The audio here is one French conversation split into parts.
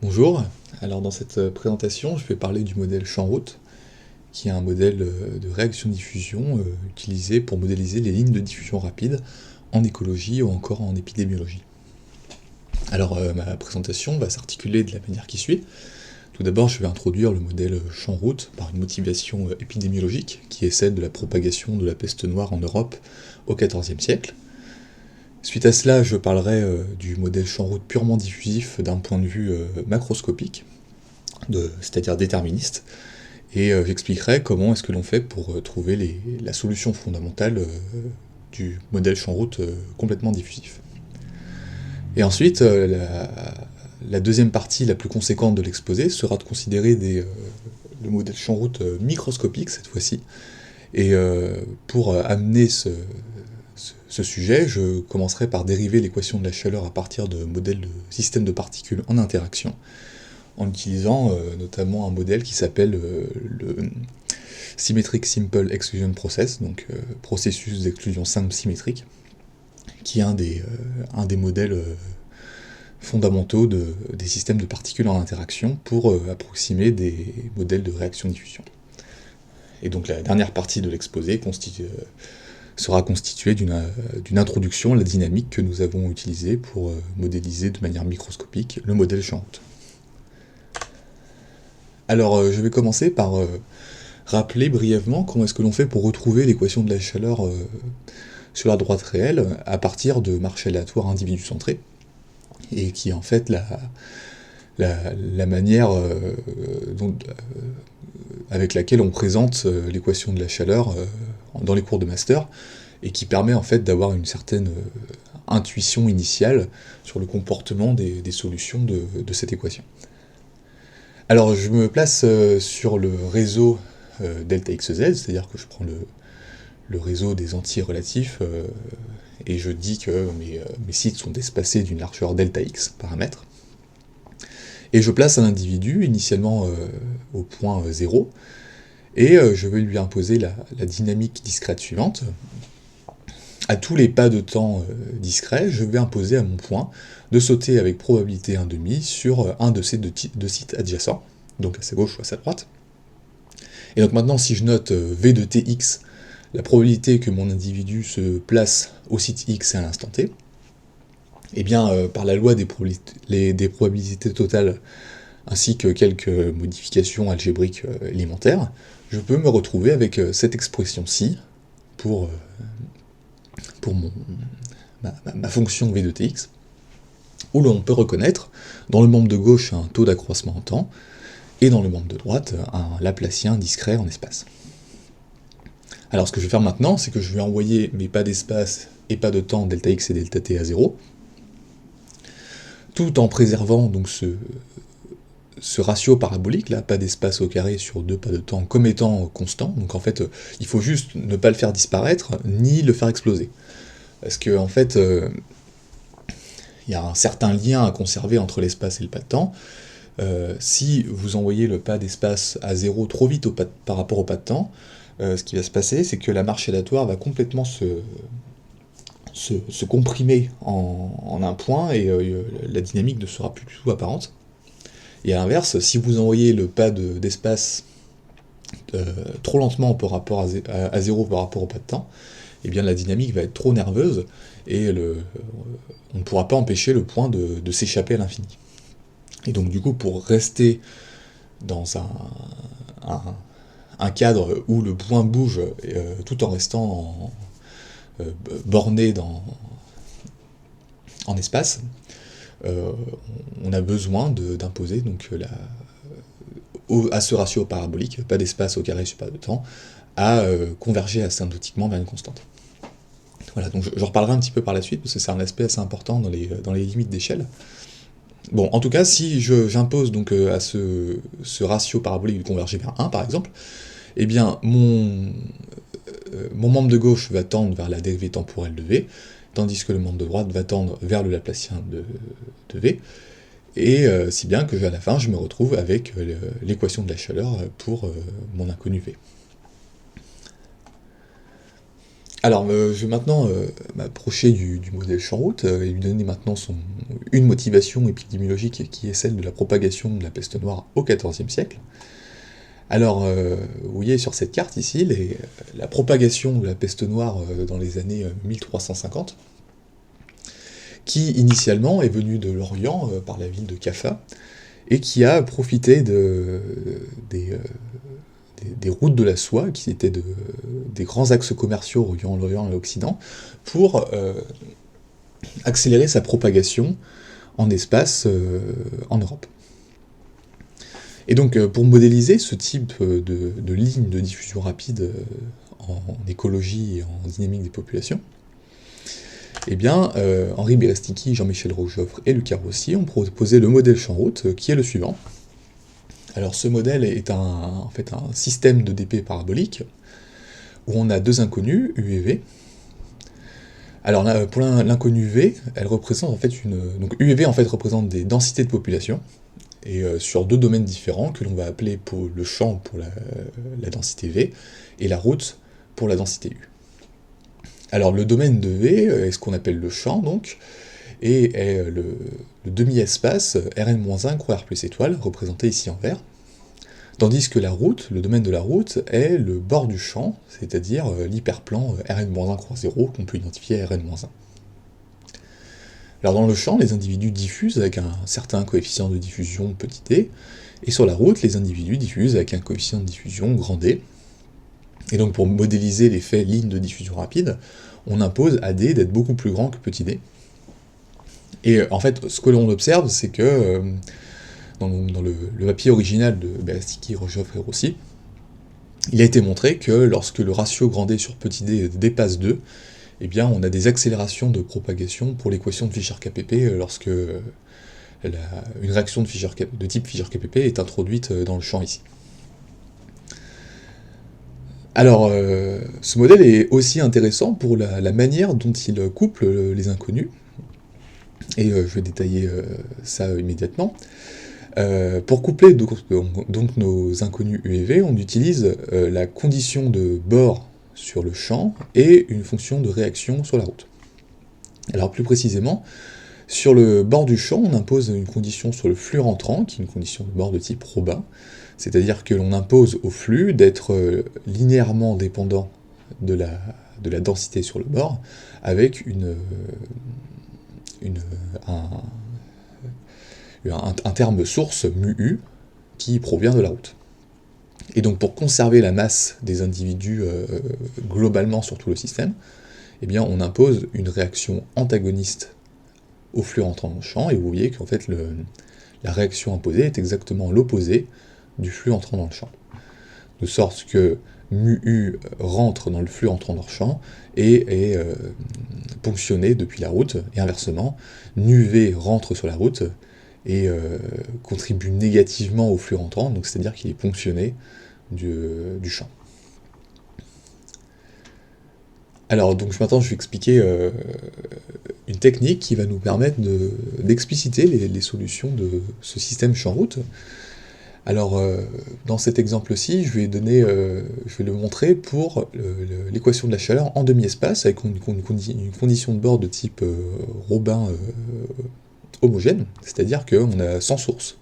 Bonjour, alors dans cette présentation je vais parler du modèle champ-route, qui est un modèle de réaction-diffusion utilisé pour modéliser les lignes de diffusion rapide en écologie ou encore en épidémiologie. Alors ma présentation va s'articuler de la manière qui suit. Tout d'abord je vais introduire le modèle champ-route par une motivation épidémiologique qui est celle de la propagation de la peste noire en Europe au XIVe siècle. Suite à cela, je parlerai du modèle champ-route purement diffusif d'un point de vue macroscopique, c'est-à-dire déterministe, et j'expliquerai comment est-ce que l'on fait pour trouver la solution fondamentale du modèle champ-route complètement diffusif. Et ensuite, la deuxième partie la plus conséquente de l'exposé sera de considérer le modèle champ-route microscopique cette fois-ci, et pour amener ce sujet, je commencerai par dériver l'équation de la chaleur à partir de modèles de systèmes de particules en interaction, en utilisant notamment un modèle qui s'appelle le Symmetric Simple Exclusion Process, donc processus d'exclusion simple symétrique, qui est un des modèles fondamentaux des systèmes de particules en interaction pour approximer des modèles de réaction-diffusion. Et donc la dernière partie de l'exposé sera constituée d'une introduction à la dynamique que nous avons utilisée pour modéliser de manière microscopique le modèle champ-route. Alors je vais commencer par rappeler brièvement comment est-ce que l'on fait pour retrouver l'équation de la chaleur sur la droite réelle à partir de marches aléatoires individus centrés, et qui est en fait la manière avec laquelle on présente l'équation de la chaleur dans les cours de master, et qui permet en fait d'avoir une certaine intuition initiale sur le comportement des solutions de cette équation. Alors je me place sur le réseau delta xz, c'est-à-dire que je prends le réseau des entiers relatifs et je dis que mes sites sont espacés d'une largeur delta x paramètre. Et je place un individu initialement au point 0, et je vais lui imposer la dynamique discrète suivante. À tous les pas de temps discrets, je vais imposer à mon point de sauter avec probabilité 1,5 sur un de ces deux sites adjacents, donc à sa gauche ou à sa droite. Et donc maintenant, si je note V de Tx, la probabilité que mon individu se place au site X à l'instant T, et bien par la loi des probabilités totales, ainsi que quelques modifications algébriques élémentaires, je peux me retrouver avec cette expression-ci pour ma fonction V de Tx, où l'on peut reconnaître dans le membre de gauche un taux d'accroissement en temps, et dans le membre de droite un Laplacien discret en espace. Alors ce que je vais faire maintenant, c'est que je vais envoyer mes pas d'espace et pas de temps delta x et delta t à 0, tout en préservant donc ce ratio parabolique, là, pas d'espace au carré sur 2 pas de temps, comme étant constant. Donc en fait, il faut juste ne pas le faire disparaître, ni le faire exploser. Parce que en fait, il y a un certain lien à conserver entre l'espace et le pas de temps. Si vous envoyez le pas d'espace à 0 trop vite par rapport au pas de temps, ce qui va se passer, c'est que la marche aléatoire va complètement se comprimer en un point, et la dynamique ne sera plus du tout apparente. Et à l'inverse, si vous envoyez le pas d'espace trop lentement par rapport à 0 par rapport au pas de temps, eh bien la dynamique va être trop nerveuse, et on ne pourra pas empêcher le point de s'échapper à l'infini. Et donc du coup, pour rester dans un cadre où le point bouge tout en restant borné en espace, on a besoin d'imposer donc à ce ratio parabolique, pas d'espace au carré sur pas de temps, à converger asymptotiquement vers une constante. Voilà, donc je reparlerai un petit peu par la suite, parce que c'est un aspect assez important dans les limites d'échelle. Bon, en tout cas, si j'impose donc à ce ratio parabolique de converger vers 1, par exemple, eh bien, mon membre de gauche va tendre vers la dérivée temporelle de V, tandis que le membre de droite va tendre vers le Laplacien de V, et si bien que à la fin, je me retrouve avec l'équation de la chaleur pour mon inconnu V. Alors, je vais maintenant m'approcher du modèle Champ-Route et lui donner maintenant une motivation épidémiologique qui est celle de la propagation de la peste noire au XIVe siècle. Alors, vous voyez sur cette carte ici, la propagation de la peste noire dans les années 1350, qui initialement est venue de l'Orient par la ville de Kaffa, et qui a profité des routes de la soie, qui étaient des grands axes commerciaux reliant l'Orient et l'Occident, pour accélérer sa propagation en espace en Europe. Et donc, pour modéliser ce type de ligne de diffusion rapide en écologie et en dynamique des populations, eh bien, Henri Beresticki, Jean-Michel Roquejoffre et Lucas Rossi ont proposé le modèle Champ-Route, qui est le suivant. Alors, ce modèle est en fait un système de DP parabolique, où on a deux inconnus, U et V. Alors, pour l'inconnu V, elle représente en fait donc U et V en fait représentent des densités de population, et sur deux domaines différents que l'on va appeler pour le champ pour la densité V, et la route pour la densité U. Alors le domaine de V est ce qu'on appelle le champ, donc, et est le demi-espace Rn-1 croix R plus étoile, représenté ici en vert, tandis que la route, le domaine de la route, est le bord du champ, c'est-à-dire l'hyperplan Rn-1 croix 0, qu'on peut identifier à Rn-1. Alors dans le champ, les individus diffusent avec un certain coefficient de diffusion petit d, et sur la route, les individus diffusent avec un coefficient de diffusion grand D. Et donc pour modéliser l'effet ligne de diffusion rapide, on impose à D d'être beaucoup plus grand que petit d. Et en fait, ce que l'on observe, c'est que dans le papier original de Beresticki, Roquejoffre et Rossi, il a été montré que lorsque le ratio grand D sur petit d dépasse 2, eh bien, on a des accélérations de propagation pour l'équation de Fischer-KPP lorsque une réaction de type Fischer-KPP est introduite dans le champ ici. Alors, ce modèle est aussi intéressant pour la manière dont il couple les inconnus, et je vais détailler ça immédiatement. Pour coupler donc nos inconnus U et V, on utilise la condition de bord sur le champ et une fonction de réaction sur la route. Alors plus précisément, sur le bord du champ, on impose une condition sur le flux rentrant, qui est une condition de bord de type ρ, c'est-à-dire que l'on impose au flux d'être linéairement dépendant de la densité sur le bord, avec un terme source mu qui provient de la route. Et donc pour conserver la masse des individus globalement sur tout le système, eh bien on impose une réaction antagoniste au flux rentrant dans le champ, et vous voyez qu'en fait la réaction imposée est exactement l'opposé du flux entrant dans le champ. De sorte que mu rentre dans le flux entrant dans le champ et est ponctionné depuis la route, et inversement, nu v rentre sur la route et contribue négativement au flux rentrant, donc c'est-à-dire qu'il est ponctionné du champ. Alors donc maintenant je vais expliquer une technique qui va nous permettre d'expliciter les solutions de ce système champ-route. Alors dans cet exemple-ci, je vais le montrer pour l'équation de la chaleur en demi-espace avec une condition de bord de type Robin homogène, c'est-à-dire qu'on a 100 sources.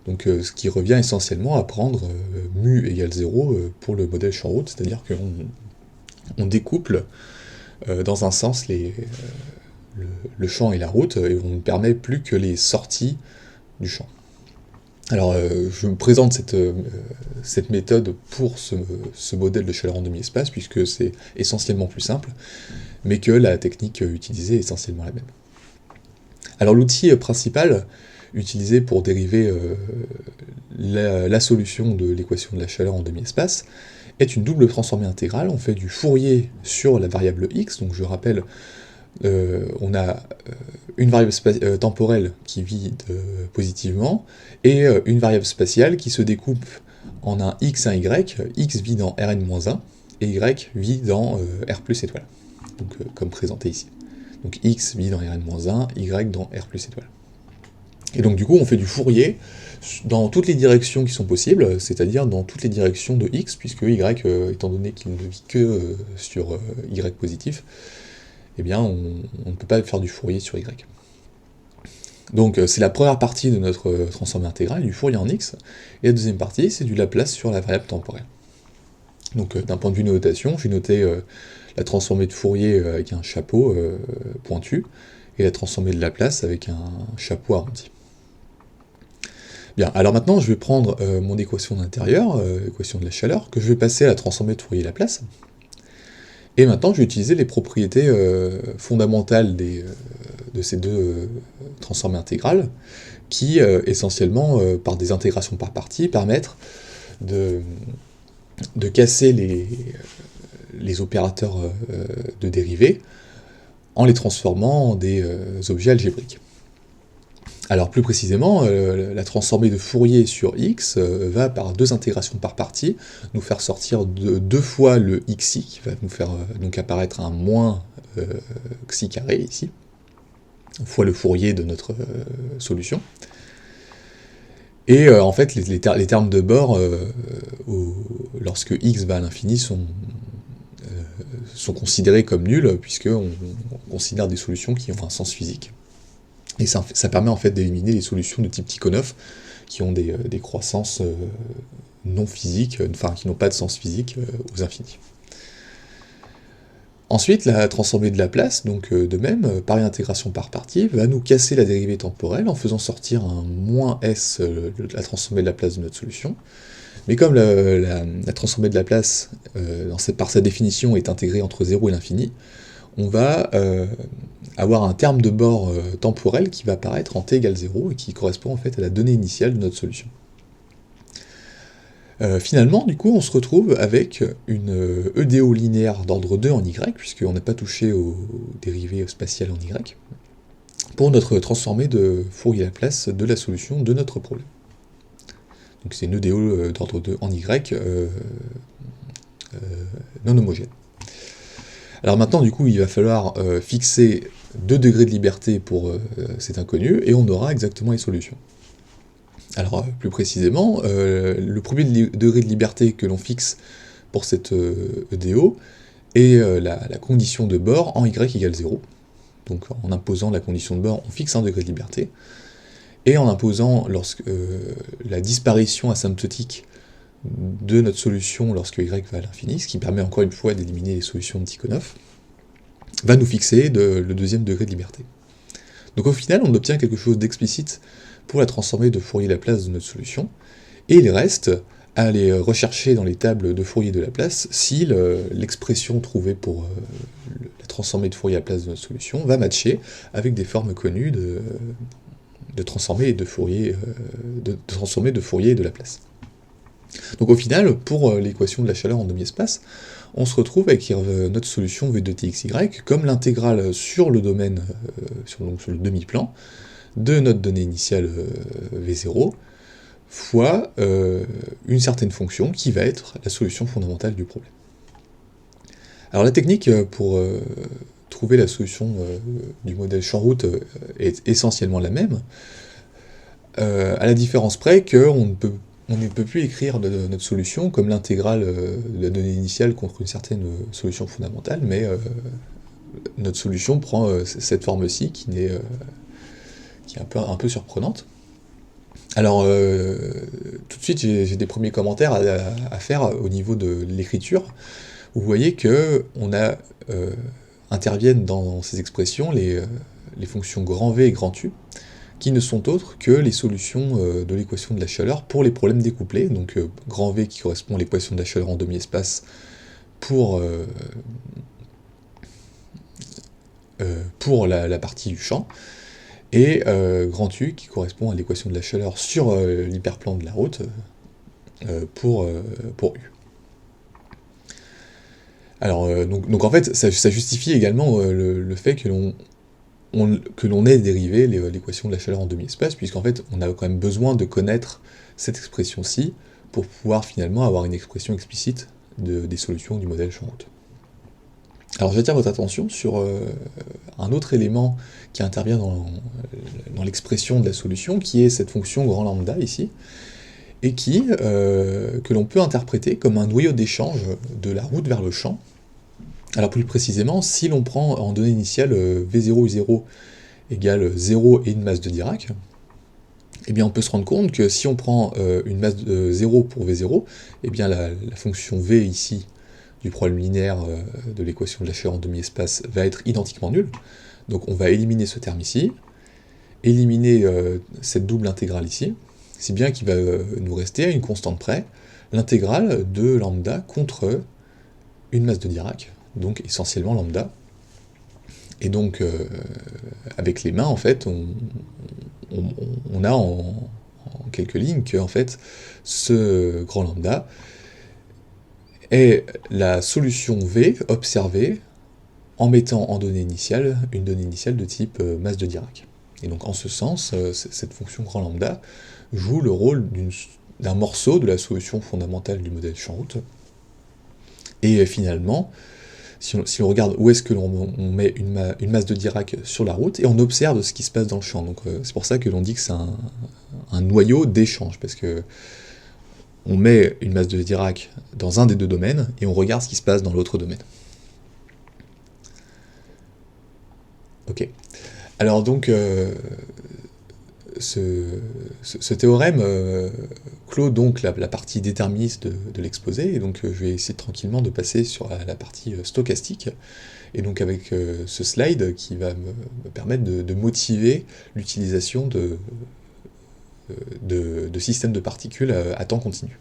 Donc ce qui revient essentiellement à prendre mu égale 0 pour le modèle champ-route, c'est-à-dire qu'on découple dans un sens le champ et la route, et on ne permet plus que les sorties du champ. Alors je me présente cette méthode pour ce modèle de chaleur en demi-espace, puisque c'est essentiellement plus simple, mais que la technique utilisée est essentiellement la même. Alors l'outil principal utilisé pour dériver la solution de l'équation de la chaleur en demi-espace est une double transformée intégrale. On fait du Fourier sur la variable x, donc je rappelle, on a une variable temporelle qui vit positivement, et une variable spatiale qui se découpe en un x et un y. X vit dans Rn-1, et y vit dans R plus étoile, donc comme présenté ici. Donc x vit dans Rn-1, y dans R plus étoile. Et donc du coup, on fait du Fourier dans toutes les directions qui sont possibles, c'est-à-dire dans toutes les directions de x, puisque y, étant donné qu'il ne vit que sur y positif, eh bien on ne peut pas faire du Fourier sur y. Donc c'est la première partie de notre transformée intégrale, du Fourier en x, et la deuxième partie, c'est du Laplace sur la variable temporelle. Donc d'un point de vue notation, j'ai noté la transformée de Fourier avec un chapeau pointu, et la transformée de Laplace avec un chapeau arrondi. Bien, alors maintenant je vais prendre mon équation d'intérieur, l'équation de la chaleur, que je vais passer à la transformée de Fourier-Laplace. Et maintenant je vais utiliser les propriétés fondamentales de ces deux transformées intégrales, qui essentiellement, par des intégrations par partie, permettent de casser les opérateurs de dérivée en les transformant en des objets algébriques. Alors plus précisément, la transformée de Fourier sur x va par deux intégrations par partie nous faire sortir deux fois le xi, qui va nous faire donc apparaître un moins xi carré ici, fois le Fourier de notre solution. Et en fait, les termes de bord, lorsque x va à l'infini, sont considérés comme nuls, puisqu'on considère des solutions qui ont un sens physique. Et ça permet en fait d'éliminer les solutions de type Tikhonov, qui ont des croissances non physiques, enfin qui n'ont pas de sens physique aux infinis. Ensuite, la transformée de Laplace, donc de même, par intégration par partie, va nous casser la dérivée temporelle en faisant sortir un moins s, la transformée de Laplace de notre solution. Mais comme la transformée de Laplace, par sa définition, est intégrée entre 0 et l'infini, on va avoir un terme de bord temporel qui va apparaître en t égale 0 et qui correspond en fait à la donnée initiale de notre solution. Finalement, du coup, on se retrouve avec une EDO linéaire d'ordre 2 en y, puisqu'on n'a pas touché aux dérivées spatiales en y, pour notre transformée de Fourier-Laplace de la solution de notre problème. Donc c'est une EDO d'ordre 2 en y non homogène. Alors maintenant, du coup, il va falloir fixer 2 degrés de liberté pour cet inconnu, et on aura exactement les solutions. Alors, plus précisément, le premier degré de liberté que l'on fixe pour cette EDO est la condition de bord en y égale 0. Donc en imposant la condition de bord, on fixe un degré de liberté, et en imposant la disparition asymptotique de notre solution lorsque y va à l'infini, ce qui permet encore une fois d'éliminer les solutions de Tikhonov, va nous fixer le deuxième degré de liberté. Donc au final, on obtient quelque chose d'explicite pour la transformée de Fourier-Laplace de notre solution, et il reste à aller rechercher dans les tables de Fourier de Laplace si l'expression trouvée pour la transformée de Fourier-Laplace de notre solution va matcher avec des formes connues de transformée de Fourier et de Laplace. Donc au final, pour l'équation de la chaleur en demi-espace, on se retrouve avec notre solution V de Txy comme l'intégrale sur le domaine, sur le demi-plan, de notre donnée initiale V0, fois une certaine fonction qui va être la solution fondamentale du problème. Alors la technique pour trouver la solution du modèle champ-route est essentiellement la même, à la différence près qu'on ne peut plus écrire notre solution comme l'intégrale de la donnée initiale contre une certaine solution fondamentale, mais notre solution prend cette forme-ci qui est un peu surprenante. Alors, tout de suite, j'ai des premiers commentaires à faire au niveau de l'écriture. Vous voyez que interviennent dans ces expressions les fonctions grand V et grand U, qui ne sont autres que les solutions de l'équation de la chaleur pour les problèmes découplés. Donc grand V qui correspond à l'équation de la chaleur en demi-espace pour la partie du champ, et grand U qui correspond à l'équation de la chaleur sur l'hyperplan de la route pour U. Alors, donc en fait, ça justifie également le fait que l'on ait dérivé l'équation de la chaleur en demi-espace, puisqu'en fait, on a quand même besoin de connaître cette expression-ci pour pouvoir finalement avoir une expression explicite des solutions du modèle champ-route. Alors j'attire votre attention sur un autre élément qui intervient dans l'expression de la solution, qui est cette fonction grand lambda ici, et que l'on peut interpréter comme un noyau d'échange de la route vers le champ. Alors plus précisément, si l'on prend en donnée initiale V0 U0 égale 0 et une masse de Dirac, eh bien on peut se rendre compte que si on prend une masse de 0 pour V0, eh bien la fonction V ici du problème linéaire de l'équation de la chaleur en demi-espace va être identiquement nulle. Donc on va éliminer ce terme ici, éliminer cette double intégrale ici, si bien qu'il va nous rester à une constante près l'intégrale de lambda contre une masse de Dirac, donc essentiellement lambda. Et donc avec les mains, en fait, on a en quelques lignes que en fait, ce grand lambda est la solution V observée en mettant en donnée initiale une donnée initiale de type masse de Dirac. Et donc en ce sens, cette fonction grand lambda joue le rôle d'un morceau de la solution fondamentale du modèle champ-route. Et finalement, si on regarde où est-ce que l'on met une masse de Dirac sur la route, et on observe ce qui se passe dans le champ. Donc c'est pour ça que l'on dit que c'est un noyau d'échange, parce que on met une masse de Dirac dans un des deux domaines, et on regarde ce qui se passe dans l'autre domaine. Ok. Alors donc, ce théorème clôt donc la partie déterministe de l'exposé, et donc je vais essayer tranquillement de passer sur la partie stochastique, et donc avec ce slide qui va me permettre de motiver l'utilisation de systèmes de particules à temps continu.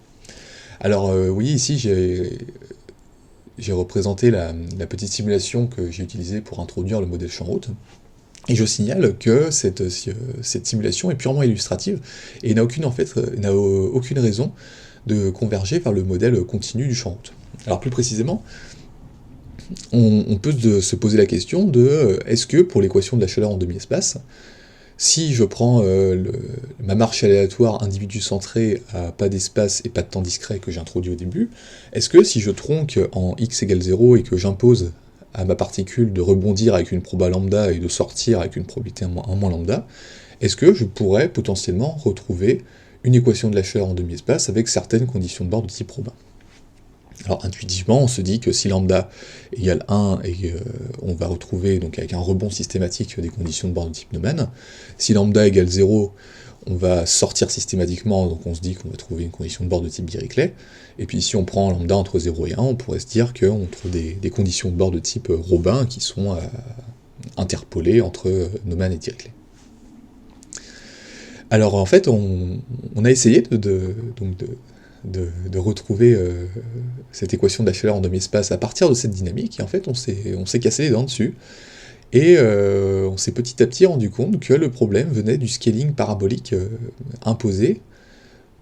Alors oui, ici j'ai représenté la petite simulation que j'ai utilisée pour introduire le modèle champ-route. Et je signale que cette simulation est purement illustrative et n'a aucune raison de converger vers le modèle continu du champ-route. Alors plus précisément, on peut se poser la question de est-ce que pour l'équation de la chaleur en demi-espace, si je prends ma marche aléatoire individu centré à pas d'espace et pas de temps discret que j'ai introduit au début, est-ce que si je tronque en x égale 0 et que j'impose à ma particule de rebondir avec une proba lambda et de sortir avec une probabilité 1 lambda, est-ce que je pourrais potentiellement retrouver une équation de la chaleur en demi-espace avec certaines conditions de bord de type proba? Alors intuitivement, on se dit que si lambda égale 1, et on va retrouver donc avec un rebond systématique des conditions de bord de type Neumann. Si lambda égale 0, on va sortir systématiquement, donc on se dit qu'on va trouver une condition de bord de type Dirichlet. Et puis si on prend lambda entre 0 et 1, on pourrait se dire qu'on trouve des conditions de bord de type Robin qui sont interpolées entre Neumann et Dirichlet. Alors en fait, on a essayé de retrouver cette équation de la chaleur en demi-espace à partir de cette dynamique, et en fait on s'est cassé les dents dessus, et on s'est petit à petit rendu compte que le problème venait du scaling parabolique imposé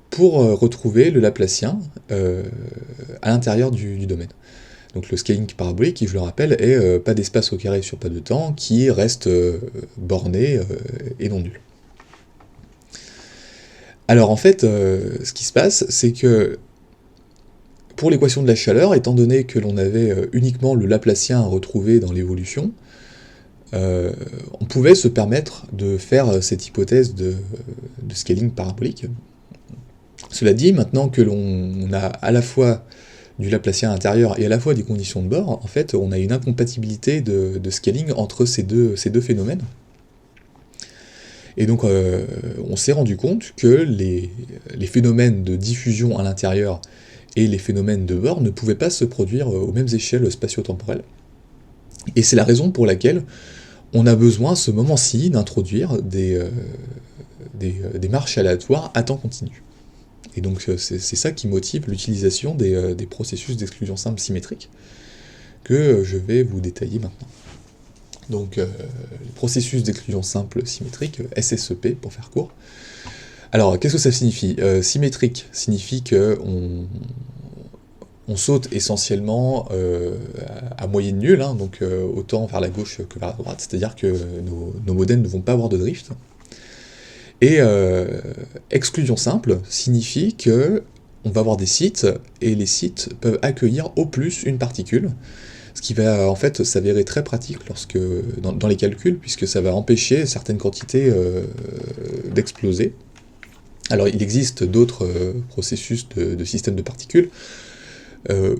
pour retrouver le Laplacien à l'intérieur du domaine. Donc le scaling parabolique, qui je le rappelle, est pas d'espace au carré sur pas de temps, qui reste borné et non nul. Alors en fait, ce qui se passe, c'est que pour l'équation de la chaleur, étant donné que l'on avait uniquement le Laplacien à retrouver dans l'évolution, on pouvait se permettre de faire cette hypothèse de scaling parabolique. Cela dit, maintenant que l'on a à la fois du Laplacien intérieur et à la fois des conditions de bord, en fait, on a une incompatibilité de scaling entre ces deux phénomènes. Et donc on s'est rendu compte que les phénomènes de diffusion à l'intérieur et les phénomènes de bord ne pouvaient pas se produire aux mêmes échelles spatio-temporelles. Et c'est la raison pour laquelle on a besoin à ce moment-ci d'introduire des marches aléatoires à temps continu. Et donc c'est ça qui motive l'utilisation des processus d'exclusion simple symétrique que je vais vous détailler maintenant. Donc, le processus d'exclusion simple symétrique, SSEP pour faire court. Alors, qu'est-ce que ça signifie ? Symétrique signifie qu'on saute essentiellement à moyenne nulle, hein, donc autant vers la gauche que vers la droite, c'est-à-dire que nos modèles ne vont pas avoir de drift. Et exclusion simple signifie que on va avoir des sites, et les sites peuvent accueillir au plus une particule, ce qui va en fait s'avérer très pratique dans les calculs, puisque ça va empêcher certaines quantités d'exploser. Alors il existe d'autres processus de système de particules,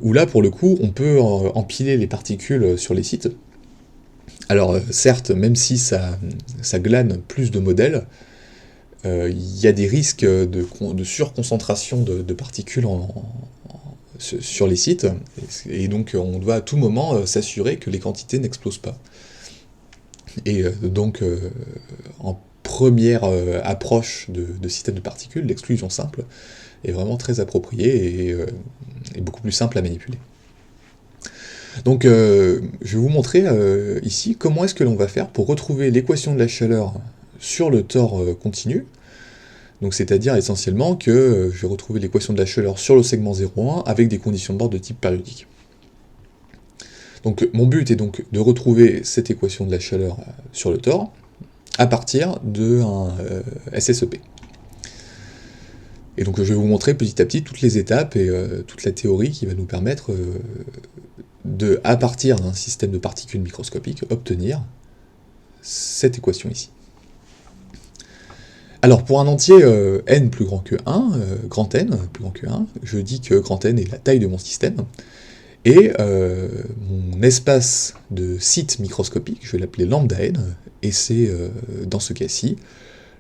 où là pour le coup on peut empiler les particules sur les sites. Alors certes, même si ça glane plus de modèles, il y a des risques de surconcentration de particules sur les sites, et donc on doit à tout moment s'assurer que les quantités n'explosent pas. Et donc en première approche de système de particules, l'exclusion simple est vraiment très appropriée et beaucoup plus simple à manipuler. Donc je vais vous montrer ici comment est-ce que l'on va faire pour retrouver l'équation de la chaleur sur le tore continu. Donc c'est-à-dire essentiellement que je vais retrouver l'équation de la chaleur sur le segment 0,1 avec des conditions de bord de type périodique. Donc mon but est donc de retrouver cette équation de la chaleur sur le tore à partir d'un SSEP. Et donc je vais vous montrer petit à petit toutes les étapes et toute la théorie qui va nous permettre à partir d'un système de particules microscopiques, obtenir cette équation ici. Alors pour un entier n plus grand que 1, grand N plus grand que 1, je dis que grand N est la taille de mon système, et mon espace de site microscopique, je vais l'appeler lambda n, et c'est dans ce cas-ci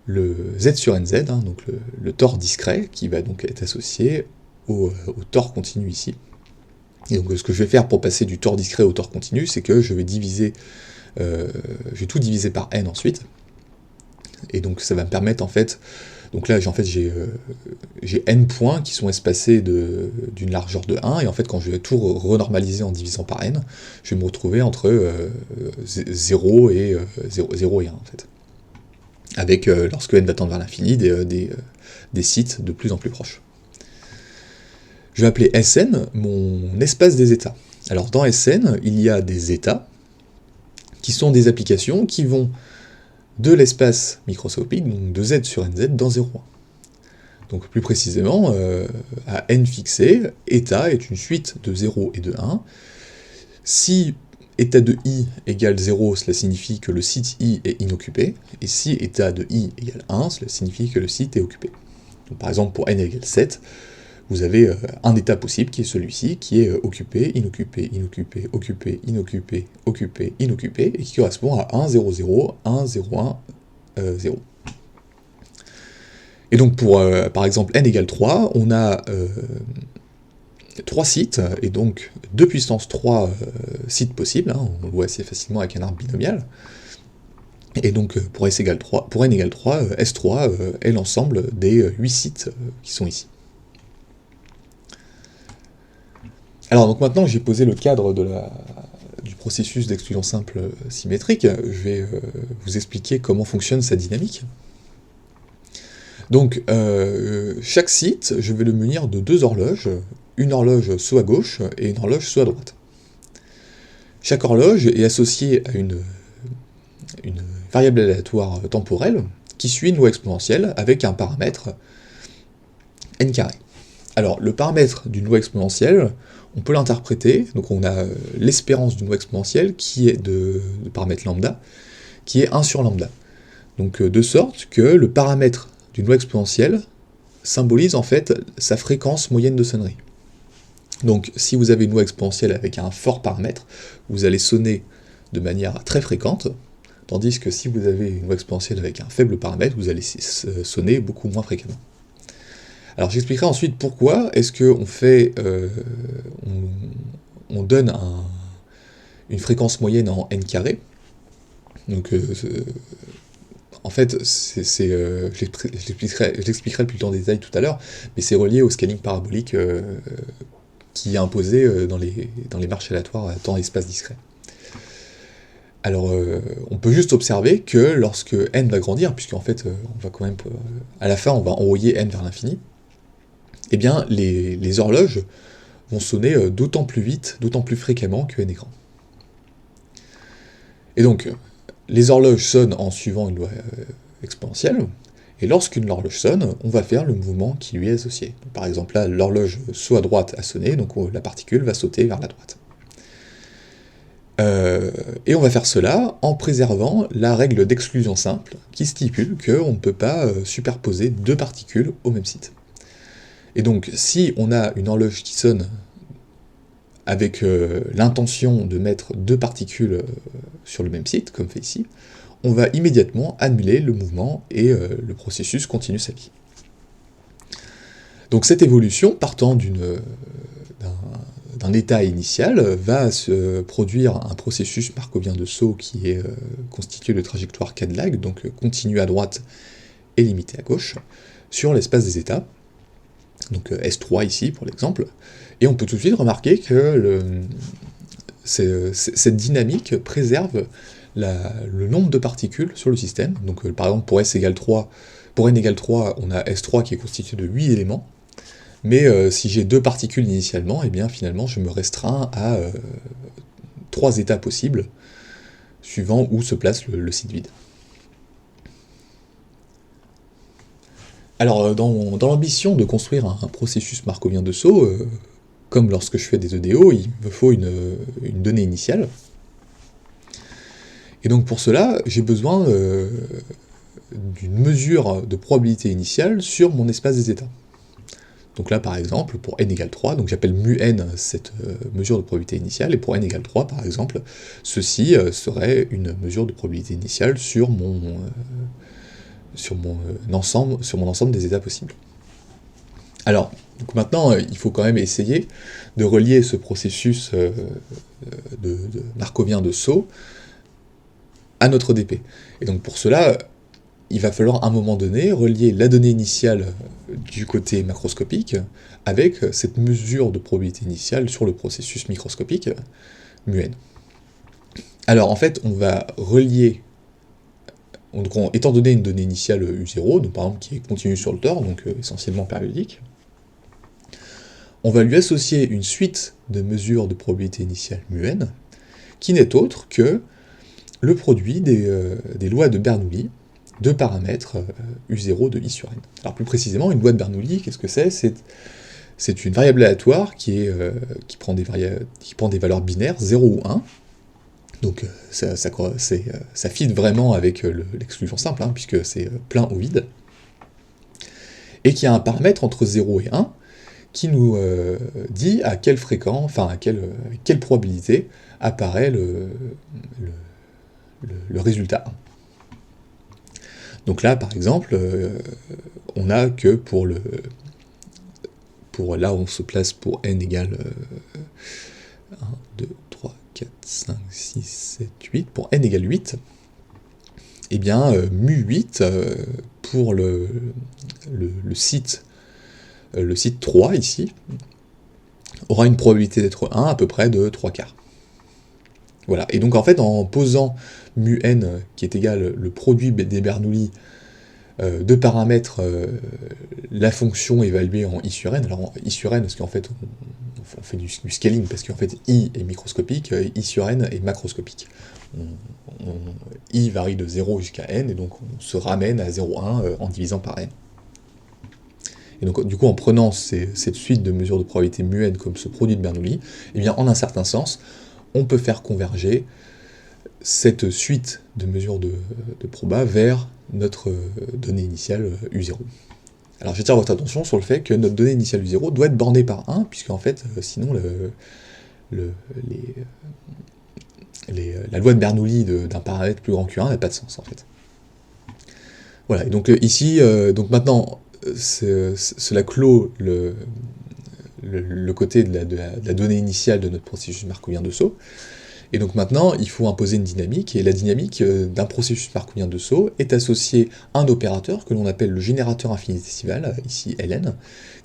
le z sur nz, donc le tore discret, qui va donc être associé au tore continu ici. Et donc ce que je vais faire pour passer du tore discret au tore continu, c'est que je vais tout diviser par n ensuite, et donc ça va me permettre en fait, donc là j'ai n points qui sont espacés d'une largeur de 1, et en fait quand je vais tout renormaliser en divisant par n, je vais me retrouver entre 0 et 0 et 1 en fait. Avec, lorsque n va tendre vers l'infini, des sites de plus en plus proches. Je vais appeler Sn mon espace des états. Alors dans Sn, il y a des états, qui sont des applications qui vont de l'espace microscopique, donc de z sur nz, dans 0,1. Donc plus précisément, à n fixé, état est une suite de 0 et de 1. Si état de i égale 0, cela signifie que le site i est inoccupé, et si état de i égale 1, cela signifie que le site est occupé. Donc, par exemple, pour n égale 7, vous avez un état possible qui est celui-ci, qui est occupé, inoccupé, inoccupé, occupé, inoccupé, occupé, inoccupé, et qui correspond à 1, 0, 0, 1, 0, 1, 0. Et donc pour, par exemple, n égale 3, on a 3 sites, et donc 2 puissance 3 sites possibles, on le voit assez facilement avec un arbre binomial. Et donc pour n égale 3, S3 est l'ensemble des 8 sites qui sont ici. Alors donc maintenant que j'ai posé le cadre du processus d'exclusion simple symétrique, je vais vous expliquer comment fonctionne sa dynamique. Donc chaque site, je vais le munir de 2 horloges, une horloge saut à gauche et une horloge saut à droite. Chaque horloge est associée à une variable aléatoire temporelle qui suit une loi exponentielle avec un paramètre n carré. Alors le paramètre d'une loi exponentielle, on peut l'interpréter, donc on a l'espérance d'une loi exponentielle qui est de paramètre lambda, qui est 1 sur lambda. Donc de sorte que le paramètre d'une loi exponentielle symbolise en fait sa fréquence moyenne de sonnerie. Donc si vous avez une loi exponentielle avec un fort paramètre, vous allez sonner de manière très fréquente, tandis que si vous avez une loi exponentielle avec un faible paramètre, vous allez sonner beaucoup moins fréquemment. Alors j'expliquerai ensuite pourquoi est-ce qu'on on donne une fréquence moyenne en n carré. Donc en fait, je l'expliquerai plus en détail tout à l'heure, mais c'est relié au scaling parabolique qui est imposé dans les marches aléatoires à temps et espace discret. Alors, on peut juste observer que lorsque n va grandir, puisqu'en fait, on va quand même, à la fin, on va envoyer n vers l'infini, eh bien, les horloges vont sonner d'autant plus vite, d'autant plus fréquemment que n est grand. Et donc, les horloges sonnent en suivant une loi exponentielle, et lorsqu'une horloge sonne, on va faire le mouvement qui lui est associé. Donc, par exemple, là, l'horloge saut à droite a sonné, donc la particule va sauter vers la droite. Et on va faire cela en préservant la règle d'exclusion simple qui stipule qu'on ne peut pas superposer deux particules au même site. Et donc si on a une horloge qui sonne avec l'intention de mettre deux particules sur le même site, comme fait ici, on va immédiatement annuler le mouvement et le processus continue sa vie. Donc cette évolution, partant d'un état initial, va se produire un processus markovien de saut qui est constitué de trajectoires Cadillac, donc continue à droite et limité à gauche, sur l'espace des états, donc S3 ici pour l'exemple, et on peut tout de suite remarquer que cette dynamique préserve le nombre de particules sur le système. Donc par exemple pour pour n égale 3, on a S3 qui est constitué de 8 éléments, mais si j'ai deux particules initialement, et bien finalement je me restreins à 3 états possibles, suivant où se place le site vide. Alors dans l'ambition de construire un processus markovien de saut, comme lorsque je fais des EDO, il me faut une donnée initiale. Et donc pour cela, j'ai besoin d'une mesure de probabilité initiale sur mon espace des états. Donc là par exemple, pour n égale 3, donc j'appelle mu n cette mesure de probabilité initiale, et pour n égale 3 par exemple, ceci serait une mesure de probabilité initiale sur mon ensemble des états possibles. Alors, donc maintenant, il faut quand même essayer de relier ce processus de markovien de saut à notre DP. Et donc pour cela, il va falloir à un moment donné relier la donnée initiale du côté macroscopique avec cette mesure de probabilité initiale sur le processus microscopique, mu n. Alors en fait, on va relier, étant donné une donnée initiale U0, donc par exemple qui est continue sur le temps, donc essentiellement périodique, on va lui associer une suite de mesures de probabilité initiale mu n, qui n'est autre que le produit des lois de Bernoulli, de paramètres U0 de I sur n. Alors plus précisément, une loi de Bernoulli, qu'est-ce que c'est ? C'est une variable aléatoire qui prend des valeurs binaires, 0 ou 1. Donc ça fit vraiment avec l'exclusion simple, hein, puisque c'est plein ou vide. Et qui a un paramètre entre 0 et 1, qui nous dit à quelle fréquence, enfin à quelle probabilité apparaît le résultat 1. Donc là, par exemple, on a que pour là où on se place pour n égale 1, 2, 3, 4, 5, 6, 7, 8, pour n égale 8, eh bien, mu 8, pour le site 3 ici, aura une probabilité d'être 1 à peu près de 3/4. Voilà, et donc en fait, en posant mu n, qui est égal le produit des Bernoulli, de paramètres la fonction évaluée en I sur n, alors I sur n, parce qu'en fait, on fait du scaling, parce qu'en fait, I est microscopique, I sur n est macroscopique. I varie de 0 jusqu'à n, et donc on se ramène à 0,1 en divisant par n. Et donc, du coup, en prenant cette suite de mesures de probabilité mu n comme ce produit de Bernoulli, eh bien, en un certain sens, on peut faire converger cette suite de mesures de proba vers notre donnée initiale U0. Alors, j'attire votre attention sur le fait que notre donnée initiale U0 doit être bornée par 1, puisque en fait, sinon, la loi de Bernoulli d'un paramètre plus grand que 1 n'a pas de sens, en fait. Voilà, et donc ici, donc maintenant, cela clôt le côté de la donnée initiale de notre processus markovien de saut. Et donc maintenant, il faut imposer une dynamique, et la dynamique d'un processus markovien de saut est associée à un opérateur que l'on appelle le générateur infinitésimal, ici Ln,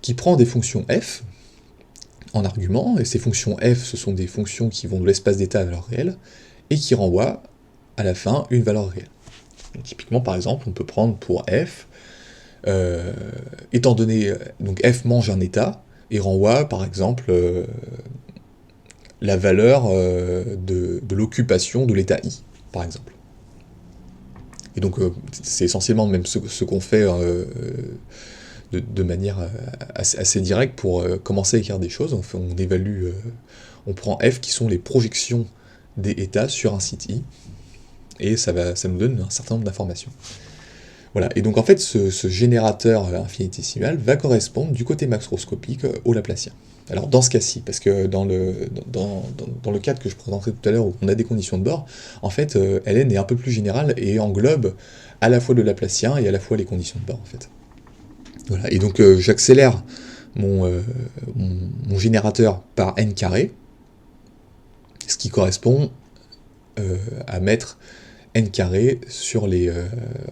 qui prend des fonctions f en argument, et ces fonctions f, ce sont des fonctions qui vont de l'espace d'état à valeur réelle, et qui renvoient à la fin une valeur réelle. Donc, typiquement, par exemple, on peut prendre pour f, étant donné, donc f mange un état, et renvoie, par exemple, la valeur de l'occupation de l'état i, par exemple. Et donc, c'est essentiellement même ce qu'on fait de manière assez directe pour commencer à écrire des choses. On évalue, on prend f qui sont les projections des états sur un site I, et ça nous donne un certain nombre d'informations. Voilà, et donc en fait, ce générateur infinitésimal va correspondre du côté macroscopique au Laplacien. Alors dans ce cas-ci, parce que dans le cadre que je présenterai tout à l'heure, où on a des conditions de bord, en fait, Ln est un peu plus général et englobe à la fois le Laplacien et à la fois les conditions de bord, en fait. Voilà, et donc j'accélère mon générateur par n carré, ce qui correspond à mettre n carré sur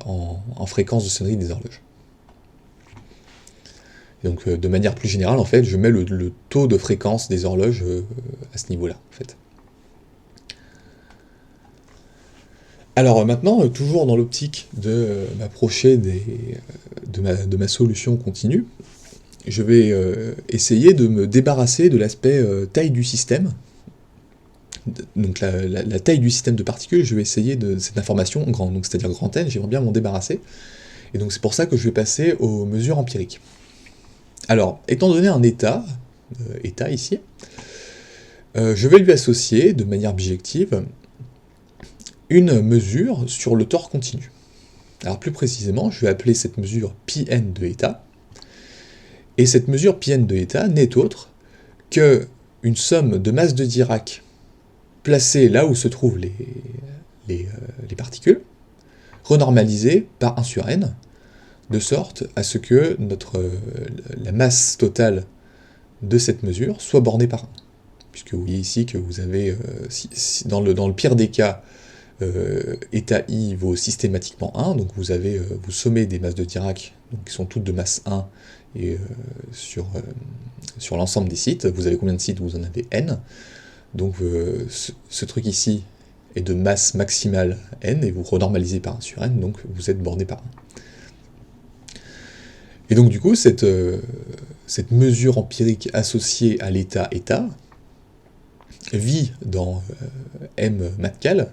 en fréquence de sonnerie des horloges. Donc de manière plus générale, en fait, je mets le taux de fréquence des horloges à ce niveau-là, en fait. Alors maintenant, toujours dans l'optique de m'approcher de ma solution continue, je vais essayer de me débarrasser de l'aspect taille du système. Donc la taille du système de particules, je vais essayer de cette information grande, donc c'est-à-dire grand N, j'aimerais bien m'en débarrasser. Et donc c'est pour ça que je vais passer aux mesures empiriques. Alors, étant donné un état ici, je vais lui associer de manière bijective une mesure sur le tore continu. Alors plus précisément, je vais appeler cette mesure πn de état, et cette mesure πn de état n'est autre que une somme de masse de Dirac placée là où se trouvent les particules, renormalisée par 1 sur n, de sorte à ce que la masse totale de cette mesure soit bornée par 1. Puisque vous voyez ici que vous avez, dans le pire des cas, état I vaut systématiquement 1, donc vous sommez des masses de Dirac, donc qui sont toutes de masse 1, et sur l'ensemble des sites, vous avez combien de sites? Vous en avez n, donc ce truc ici est de masse maximale n, et vous renormalisez par 1 sur n, donc vous êtes borné par 1. Et donc du coup, cette mesure empirique associée à l'état état vit dans M matcal,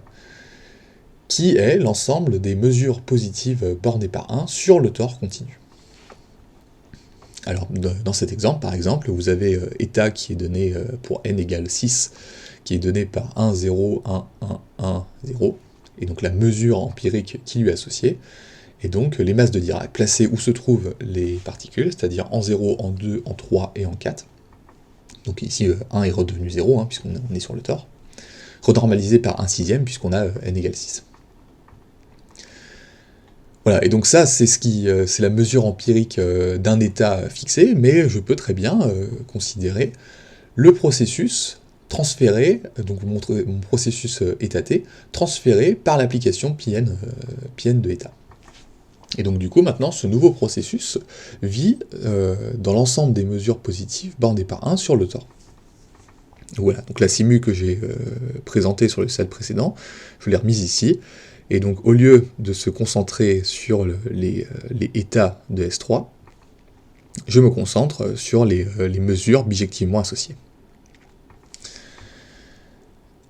qui est l'ensemble des mesures positives bornées par 1 sur le tore continu. Alors dans cet exemple, par exemple, vous avez état qui est donné pour n égale 6, qui est donné par 1, 0, 1, 1, 1, 0, et donc la mesure empirique qui lui est associée, et donc les masses de Dirac placées où se trouvent les particules, c'est-à-dire en 0, en 2, en 3 et en 4. Donc ici 1 est redevenu 0, puisqu'on est sur le tore, renormalisé par 1 sixième, puisqu'on a n égale 6. Voilà, et donc ça, c'est la mesure empirique d'un état fixé, mais je peux très bien considérer le processus transféré, donc mon processus état t, transféré par l'application πn de état. Et donc du coup, maintenant, ce nouveau processus vit dans l'ensemble des mesures positives bornées par 1 sur le tore. Voilà, donc la simu que j'ai présentée sur le slide précédent, je l'ai remise ici, et donc au lieu de se concentrer sur les états de S3, je me concentre sur les mesures bijectivement associées.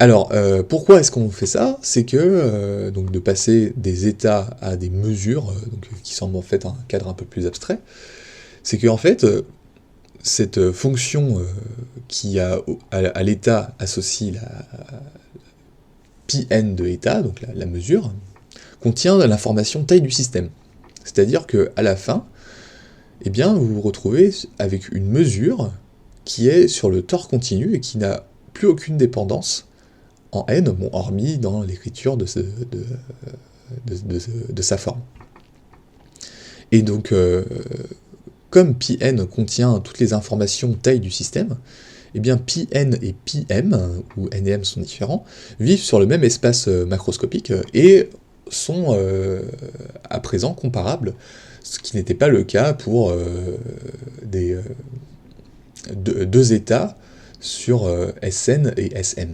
Alors, pourquoi est-ce qu'on fait ça? C'est que, donc de passer des états à des mesures, qui semblent en fait un cadre un peu plus abstrait, c'est que en fait, cette fonction qui a à l'état associe la πn de état, donc la mesure, contient l'information taille du système. C'est-à-dire qu'à la fin, eh bien, vous vous retrouvez avec une mesure qui est sur le tore continu et qui n'a plus aucune dépendance en n, bon, hormis dans l'écriture de sa forme. Et donc, comme πn contient toutes les informations taille du système, eh bien πn et πm, où n et m sont différents, vivent sur le même espace macroscopique et sont à présent comparables, ce qui n'était pas le cas pour deux états sur Sn et Sm.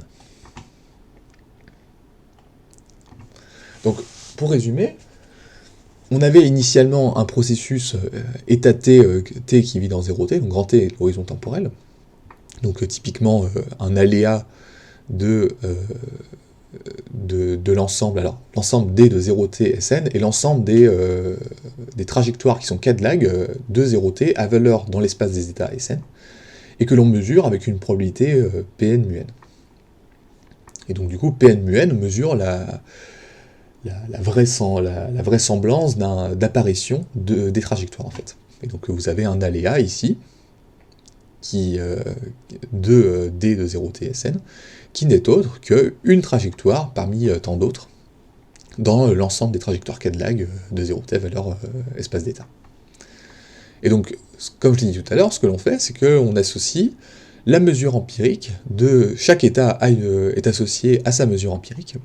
Donc, pour résumer, on avait initialement un processus état t, t qui vit dans 0t, donc grand T est l'horizon temporel, donc typiquement un aléa de l'ensemble, alors l'ensemble D de 0t Sn et l'ensemble des trajectoires qui sont k de lag de 0t à valeur dans l'espace des états Sn, et que l'on mesure avec une probabilité Pn mu n. Et donc du coup, Pn-Mun mesure la vraisemblance d'apparition des trajectoires en fait. Et donc vous avez un aléa ici, de d de 0tsn, qui n'est autre qu'une trajectoire parmi tant d'autres dans l'ensemble des trajectoires k de lag de 0t valeur espace d'état. Et donc, comme je l'ai dit tout à l'heure, ce que l'on fait, c'est qu'on associe la mesure empirique de chaque état est associé à sa mesure empirique,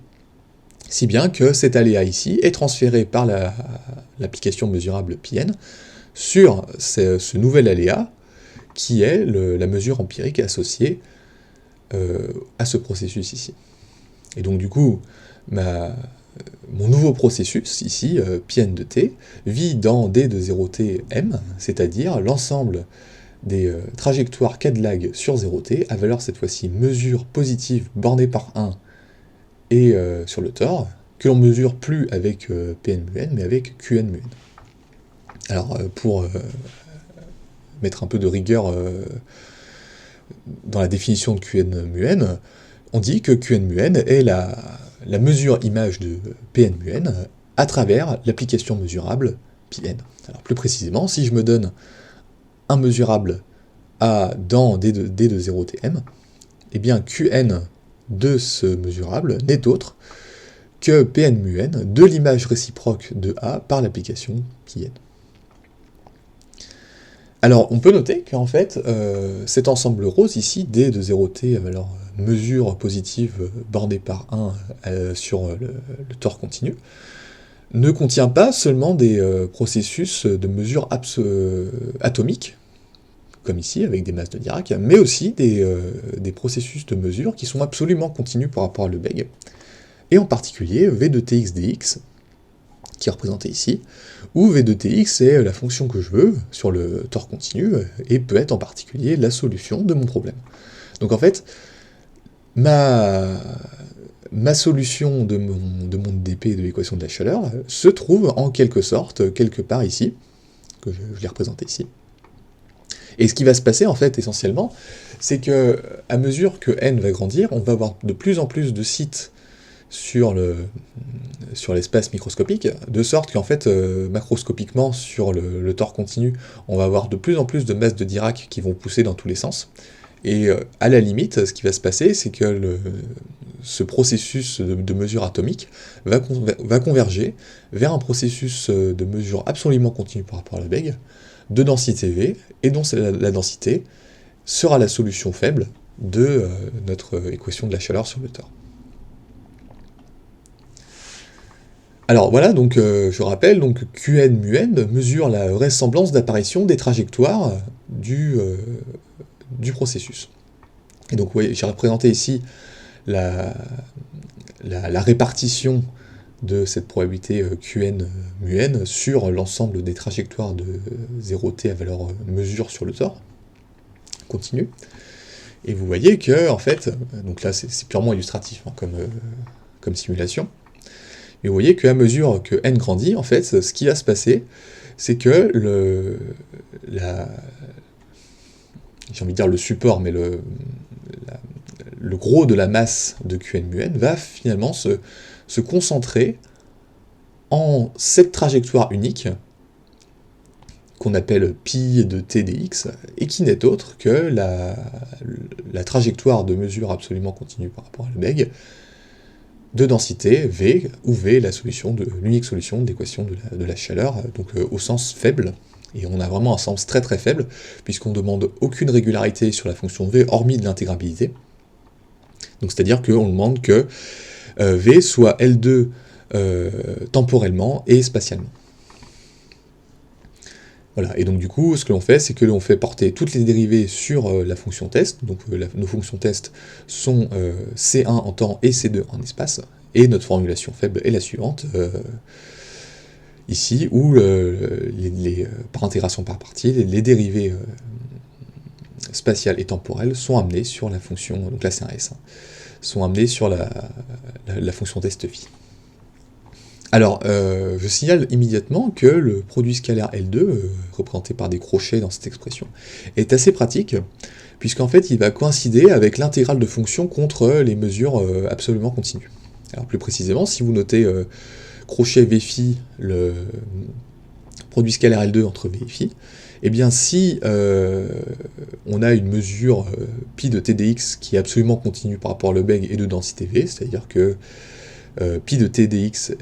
si bien que cet aléa ici est transféré par l'application mesurable Pn sur ce nouvel aléa qui est la mesure empirique associée à ce processus ici. Et donc du coup, mon nouveau processus ici, Pn de t, vit dans d de 0t m, c'est-à-dire l'ensemble des trajectoires k de lag sur 0t, à valeur cette fois-ci mesure positive bornée par 1 et sur le tor, que l'on mesure plus avec Pn-Mun, mais avec Qn-Mun. Alors, pour mettre un peu de rigueur dans la définition de Qn-Mun, on dit que Qn-Mun est la mesure image de Pn-Mun à travers l'application mesurable Pn. Alors plus précisément, si je me donne un mesurable dans d de 0tm, eh bien Qn de ce mesurable n'est autre que Pn-Mun de l'image réciproque de A par l'application Pn. Alors, on peut noter qu'en fait, cet ensemble rose ici, d de 0t à valeur mesure positive bornée par 1 sur le tor continu, ne contient pas seulement des processus de mesure atomiques, comme ici, avec des masses de Dirac, mais aussi des processus de mesure qui sont absolument continus par rapport à Lebesgue, et en particulier V de Tx dx, qui est représenté ici, où V de Tx est la fonction que je veux sur le tor continu, et peut être en particulier la solution de mon problème. Donc en fait, ma solution de mon dp de l'équation de la chaleur se trouve en quelque sorte, quelque part ici, que je l'ai représenté ici. Et ce qui va se passer en fait essentiellement, c'est que à mesure que n va grandir, on va avoir de plus en plus de sites sur l'espace microscopique, de sorte qu'en fait, macroscopiquement, sur le tor continu, on va avoir de plus en plus de masses de Dirac qui vont pousser dans tous les sens. Et à la limite, ce qui va se passer, c'est que ce processus de mesure atomique va converger vers un processus de mesure absolument continu par rapport à Lebesgue, de densité V, et dont la densité sera la solution faible de notre équation de la chaleur sur le tor. Alors voilà, donc je rappelle, donc Qn-Mun mesure la vraisemblance d'apparition des trajectoires du processus. Et donc vous voyez, j'ai représenté ici la répartition de cette probabilité Qn-Mun sur l'ensemble des trajectoires de 0t à valeur mesure sur le tor continu. Et vous voyez que, en fait, donc là c'est purement illustratif hein, comme simulation, mais vous voyez qu'à mesure que n grandit, en fait, ce qui va se passer, c'est que j'ai envie de dire le support, mais le gros de la masse de Qn-Mun va finalement se concentrer en cette trajectoire unique, qu'on appelle pi de t dx, et qui n'est autre que la trajectoire de mesure absolument continue par rapport à Lebesgue, de densité V, où V est l'unique solution de l'équation de la chaleur, donc au sens faible, et on a vraiment un sens très très faible, puisqu'on ne demande aucune régularité sur la fonction V, hormis de l'intégrabilité. Donc c'est-à-dire qu'on demande que V soit L2 temporellement et spatialement. Voilà, et donc du coup, ce que l'on fait, c'est que l'on fait porter toutes les dérivées sur la fonction test, donc nos fonctions test sont C1 en temps et C2 en espace, et notre formulation faible est la suivante, ici, où par intégration par partie, les dérivées spatiales et temporelles sont amenées sur la fonction, donc là c'est un S, sont amenées sur la fonction test phi. Alors, je signale immédiatement que le produit scalaire L2, représenté par des crochets dans cette expression, est assez pratique, puisqu'en fait il va coïncider avec l'intégrale de fonction contre les mesures absolument continues. Alors plus précisément, si vous notez crochet vφ, le produit scalaire L2 entre v et phi, eh bien si on a une mesure pi de t dx qui est absolument continue par rapport à Lebesgue et de densité v, c'est-à-dire que pi de t dx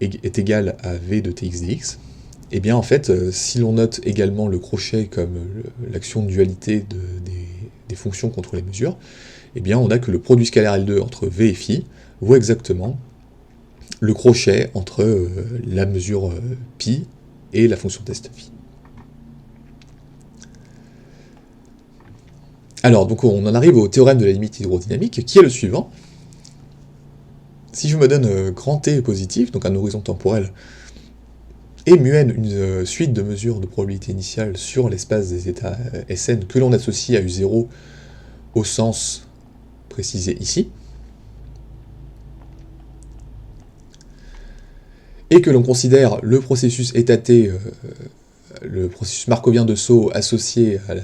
est égal à v de tx dx, et bien en fait, si l'on note également le crochet comme l'action de dualité des fonctions contre les mesures, et bien on a que le produit scalaire L2 entre v et phi vaut exactement le crochet entre la mesure pi et la fonction test phi. Alors, donc on en arrive au théorème de la limite hydrodynamique, qui est le suivant. Si je me donne grand T positif, donc un horizon temporel, et μn, une suite de mesures de probabilité initiale sur l'espace des états Sn que l'on associe à U0 au sens précisé ici, et que l'on considère le processus état T, le processus markovien de saut associé à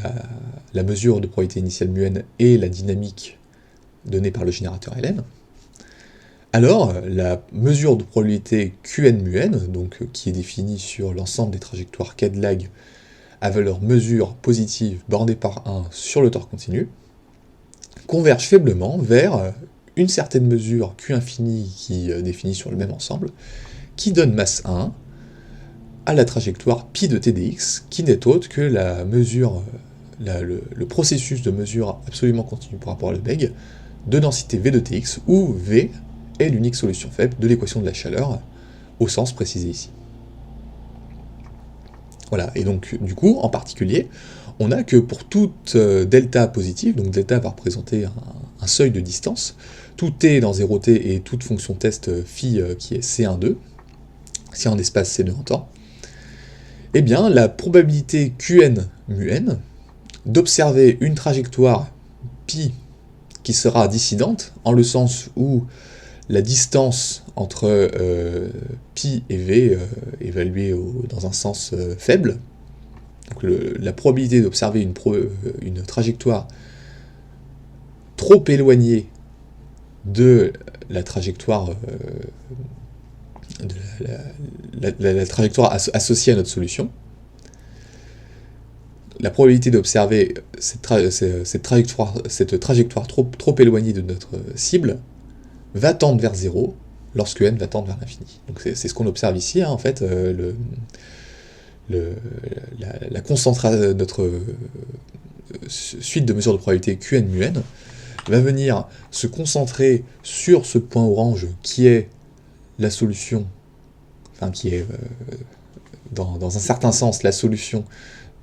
la mesure de probabilité initiale μn et la dynamique donnée par le générateur Ln, alors la mesure de probabilité Qn μn, donc, qui est définie sur l'ensemble des trajectoires k de lag à valeur mesure positive bornée par 1 sur le tore continu, converge faiblement vers une certaine mesure Q infini qui est définie sur le même ensemble, qui donne masse 1 à la trajectoire pi de t dx, qui n'est autre que la mesure, le processus de mesure absolument continu par rapport à Lebesgue de densité v de tx, où v est l'unique solution faible de l'équation de la chaleur, au sens précisé ici. Voilà, et donc du coup, en particulier, on a que pour toute delta positive, donc delta va représenter un seuil de distance, tout t dans 0t et toute fonction test phi qui est c1,2, si en espace c2 en temps, eh bien la probabilité Qn μn d'observer une trajectoire pi qui sera dissidente, en le sens où la distance entre pi et v évaluée dans un sens faible, donc la probabilité d'observer une trajectoire trop éloignée de la trajectoire la trajectoire associée à notre solution, la probabilité d'observer cette trajectoire trop éloignée de notre cible va tendre vers 0 lorsque n va tendre vers l'infini. Donc c'est ce qu'on observe ici, hein, en fait, notre suite de mesures de probabilité Qn μn va venir se concentrer sur ce point orange qui est la solution, enfin qui est dans un certain sens la solution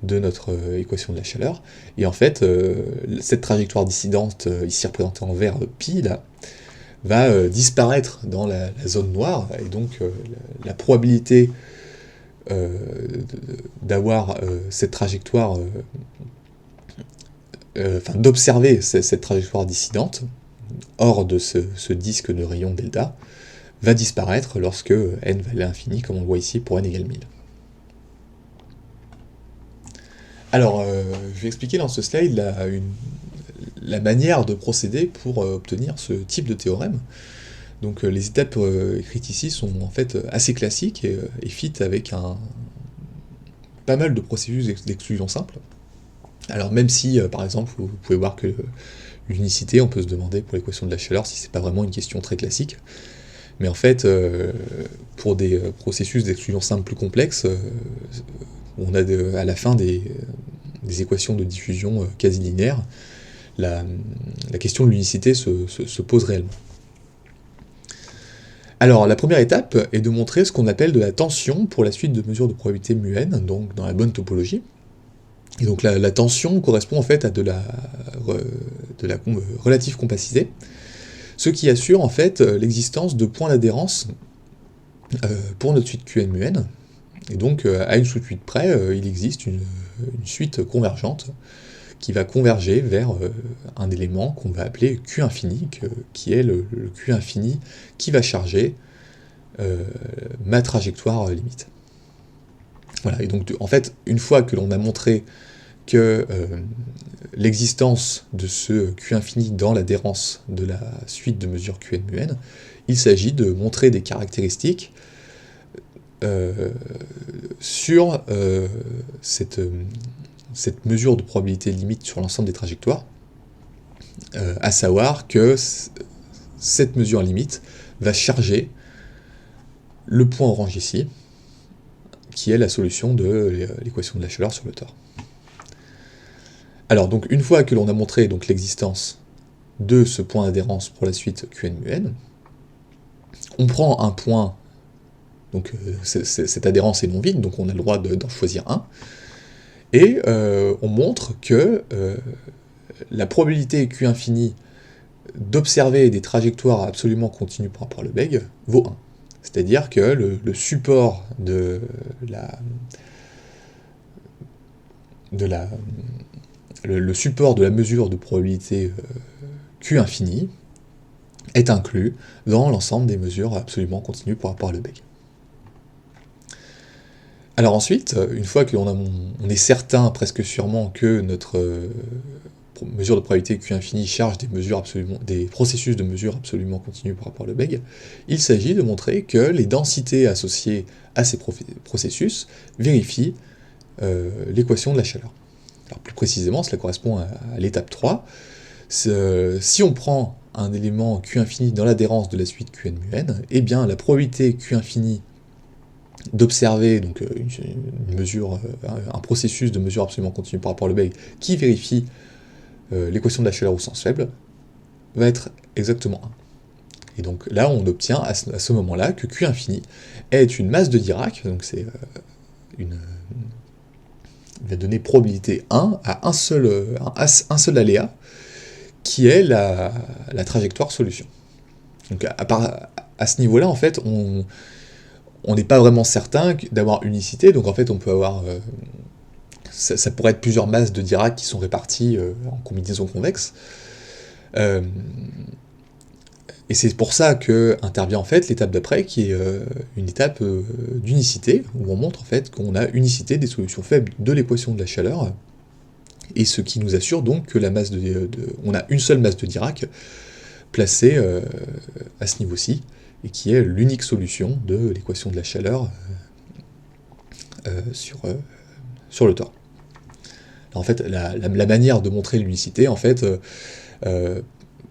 de notre équation de la chaleur, et en fait cette trajectoire dissidente ici représentée en vert pi là, va disparaître dans la zone noire, et donc la probabilité d'avoir cette trajectoire, d'observer cette trajectoire dissidente hors de ce disque de rayon delta, va disparaître lorsque n va aller à l'infini, comme on le voit ici pour n égale 1000. Alors, je vais expliquer dans ce slide la manière de procéder pour obtenir ce type de théorème. Donc les étapes écrites ici sont en fait assez classiques et fit avec pas mal de processus d'exclusion simple. Alors même si, par exemple, vous pouvez voir que l'unicité, on peut se demander pour l'équation de la chaleur si c'est pas vraiment une question très classique. Mais en fait, pour des processus d'exclusion simple plus complexes, on a à la fin des équations de diffusion quasi linéaires, la question de l'unicité se pose réellement. Alors, la première étape est de montrer ce qu'on appelle de la tension pour la suite de mesures de probabilité μn, donc dans la bonne topologie. Et donc la tension correspond en fait à de la relative compacité, ce qui assure en fait l'existence de points d'adhérence pour notre suite Qn μn. Et donc à une sous-suite près, il existe une suite convergente qui va converger vers un élément qu'on va appeler Q infini, qui est le Q infini qui va charger ma trajectoire limite. Voilà, et donc en fait, une fois que l'on a montré que l'existence de ce Q infini dans l'adhérence de la suite de mesures Qn mu n, il s'agit de montrer des caractéristiques sur cette mesure de probabilité limite sur l'ensemble des trajectoires, à savoir que cette mesure limite va charger le point orange ici, qui est la solution de l'équation de la chaleur sur le tore. Alors, donc, une fois que l'on a montré donc l'existence de ce point d'adhérence pour la suite Qn mu n, on prend un point, donc cette adhérence est non vide, donc on a le droit d'en choisir un, et on montre que la probabilité Q infini d'observer des trajectoires absolument continues par rapport à Lebesgue vaut 1. C'est-à-dire que le support le support de la mesure de probabilité Q infini est inclus dans l'ensemble des mesures absolument continues par rapport à Lebesgue. Alors ensuite, une fois qu'on est certain presque sûrement que notre mesure de probabilité Q infini charge des processus de mesure absolument continus par rapport à Lebesgue, il s'agit de montrer que les densités associées à ces processus vérifient l'équation de la chaleur. Alors plus précisément, cela correspond à l'étape 3. Si on prend un élément Q infini dans l'adhérence de la suite Qn mu n, eh bien la probabilité Q infini d'observer donc un processus de mesure absolument continue par rapport à Lebesgue qui vérifie l'équation de la chaleur au sens faible va être exactement 1. Et donc là, on obtient à ce moment-là que Q infini est une masse de Dirac, donc c'est va donner probabilité 1 à un seul aléa, qui est la trajectoire solution. Donc à ce niveau-là, en fait, on n'est pas vraiment certain d'avoir unicité, donc en fait on peut avoir... ça pourrait être plusieurs masses de Dirac qui sont réparties en combinaison convexe. Et c'est pour ça que intervient en fait l'étape d'après, qui est une étape d'unicité, où on montre en fait qu'on a unicité des solutions faibles de l'équation de la chaleur, et ce qui nous assure donc que la masse on a une seule masse de Dirac placée à ce niveau-ci, et qui est l'unique solution de l'équation de la chaleur sur le tore. En fait, la manière de montrer l'unicité, en fait,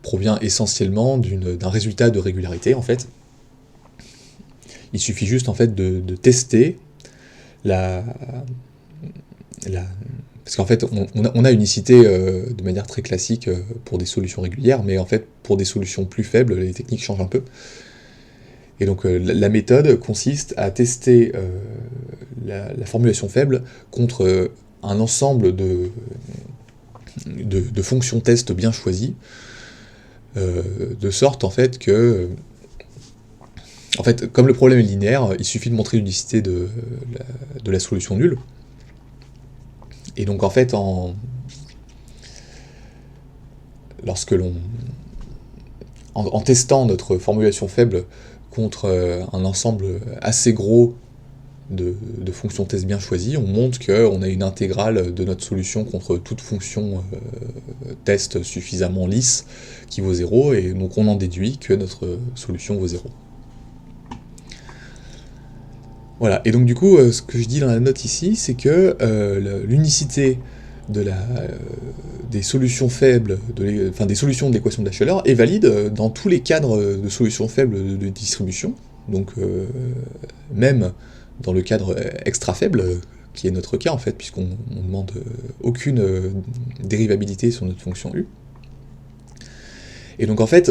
provient essentiellement d'un résultat de régularité, en fait. Il suffit juste, en fait, de tester parce qu'en fait, on a unicité de manière très classique pour des solutions régulières, mais en fait, pour des solutions plus faibles, les techniques changent un peu. Et donc, la méthode consiste à tester la formulation faible contre un ensemble de fonctions test bien choisies, de sorte en fait que, comme le problème est linéaire, il suffit de montrer l'unicité de la solution nulle. Et donc en fait, en testant notre formulation faible contre un ensemble assez gros de fonctions test bien choisies, on montre qu'on a une intégrale de notre solution contre toute fonction test suffisamment lisse qui vaut 0, et donc on en déduit que notre solution vaut 0. Voilà, et donc du coup, ce que je dis dans la note ici, c'est que l'unicité des solutions faibles, des solutions de l'équation de la chaleur est valide dans tous les cadres de solutions faibles de distribution, donc même dans le cadre extra faible, qui est notre cas en fait, puisqu'on ne demande aucune dérivabilité sur notre fonction u. Et donc en fait,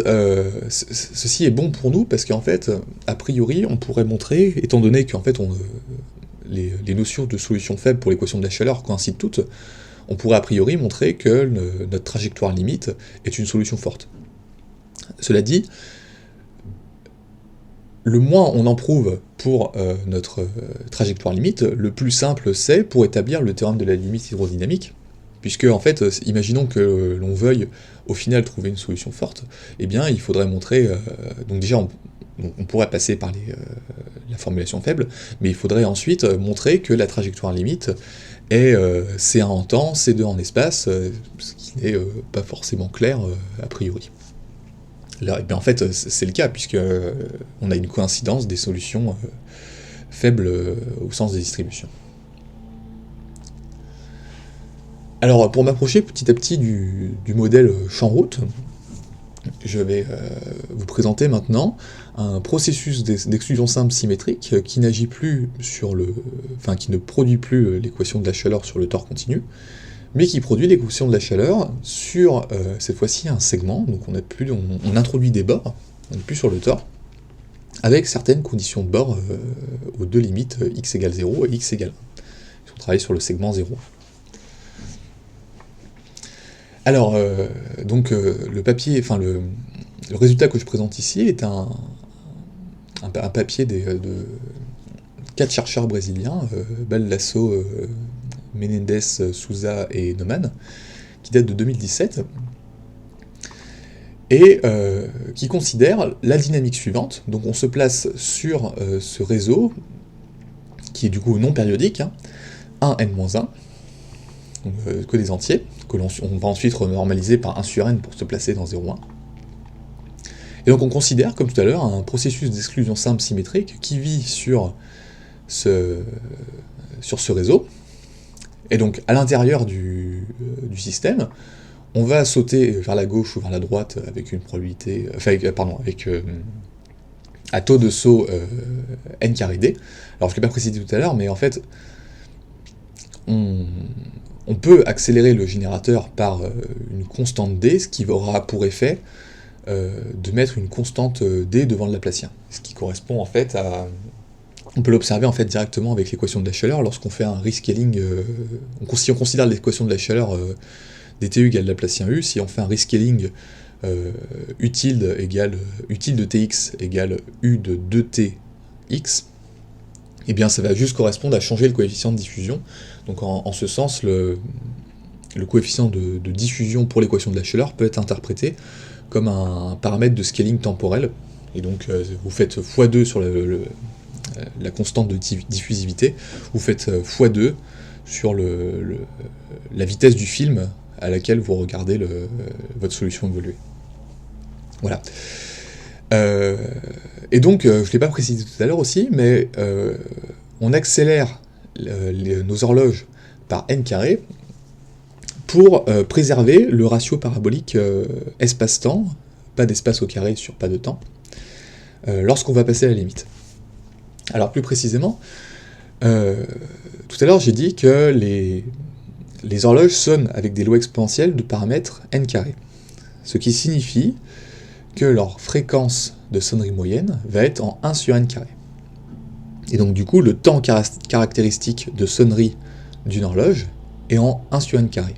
ceci est bon pour nous, parce qu'en fait, a priori, on pourrait montrer, étant donné qu'en fait, les notions de solution faible pour l'équation de la chaleur coïncident toutes, on pourrait a priori montrer que notre trajectoire limite est une solution forte. Cela dit, le moins on en prouve pour notre trajectoire limite, le plus simple c'est pour établir le théorème de la limite hydrodynamique, puisque en fait, imaginons que l'on veuille au final trouver une solution forte, eh bien il faudrait montrer, donc déjà Donc on pourrait passer par la formulation faible, mais il faudrait ensuite montrer que la trajectoire limite est C1 en temps, C2 en espace, ce qui n'est pas forcément clair a priori. Là, et bien en fait, c'est le cas, puisque on a une coïncidence des solutions faibles au sens des distributions. Alors, pour m'approcher petit à petit du modèle champ-route, je vais vous présenter maintenant un processus d'exclusion simple symétrique qui n'agit plus sur qui ne produit plus l'équation de la chaleur sur le tore continu, mais qui produit l'équation de la chaleur sur, cette fois-ci, un segment. Donc on introduit des bords, on n'est plus sur le tore, avec certaines conditions de bord aux deux limites x égale 0 et x égale 1. On travaille sur le segment 0. Alors, le papier, le résultat que je présente ici est un papier de 4 chercheurs brésiliens, Baldasso, Menendez, Souza et Neumann, qui date de 2017, et qui considère la dynamique suivante. Donc on se place sur ce réseau, qui est du coup non périodique, 1n-1, donc, que des entiers, que on va ensuite normaliser par 1 sur n pour se placer dans 0,1. Et donc on considère, comme tout à l'heure, un processus d'exclusion simple symétrique qui vit sur ce réseau. Et donc à l'intérieur du système, on va sauter vers la gauche ou vers la droite avec une probabilité, à taux de saut n carré d. Alors je ne l'ai pas précisé tout à l'heure, mais en fait, on peut accélérer le générateur par une constante d, ce qui aura pour effet de mettre une constante d devant le Laplacien. Ce qui correspond en fait à... On peut l'observer en fait directement avec l'équation de la chaleur lorsqu'on fait un rescaling. Si on considère l'équation de la chaleur dt égale Laplacien u, si on fait un rescaling u tilde de tx égale u de 2tx, et bien ça va juste correspondre à changer le coefficient de diffusion. Donc en ce sens, le coefficient de diffusion pour l'équation de la chaleur peut être interprété comme un paramètre de scaling temporel. Et donc vous faites x2 sur la constante de diffusivité, vous faites x2 sur la vitesse du film à laquelle vous regardez votre solution évoluer. Voilà. Et donc, je ne l'ai pas précisé tout à l'heure aussi, mais on accélère nos horloges par n carré pour préserver le ratio parabolique espace-temps, pas d'espace au carré sur pas de temps, lorsqu'on va passer la limite. Alors plus précisément, tout à l'heure j'ai dit que les horloges sonnent avec des lois exponentielles de paramètres n carré, ce qui signifie que leur fréquence de sonnerie moyenne va être en 1 sur n carré. Et donc du coup, le temps caractéristique de sonnerie d'une horloge est en 1 sur n carré.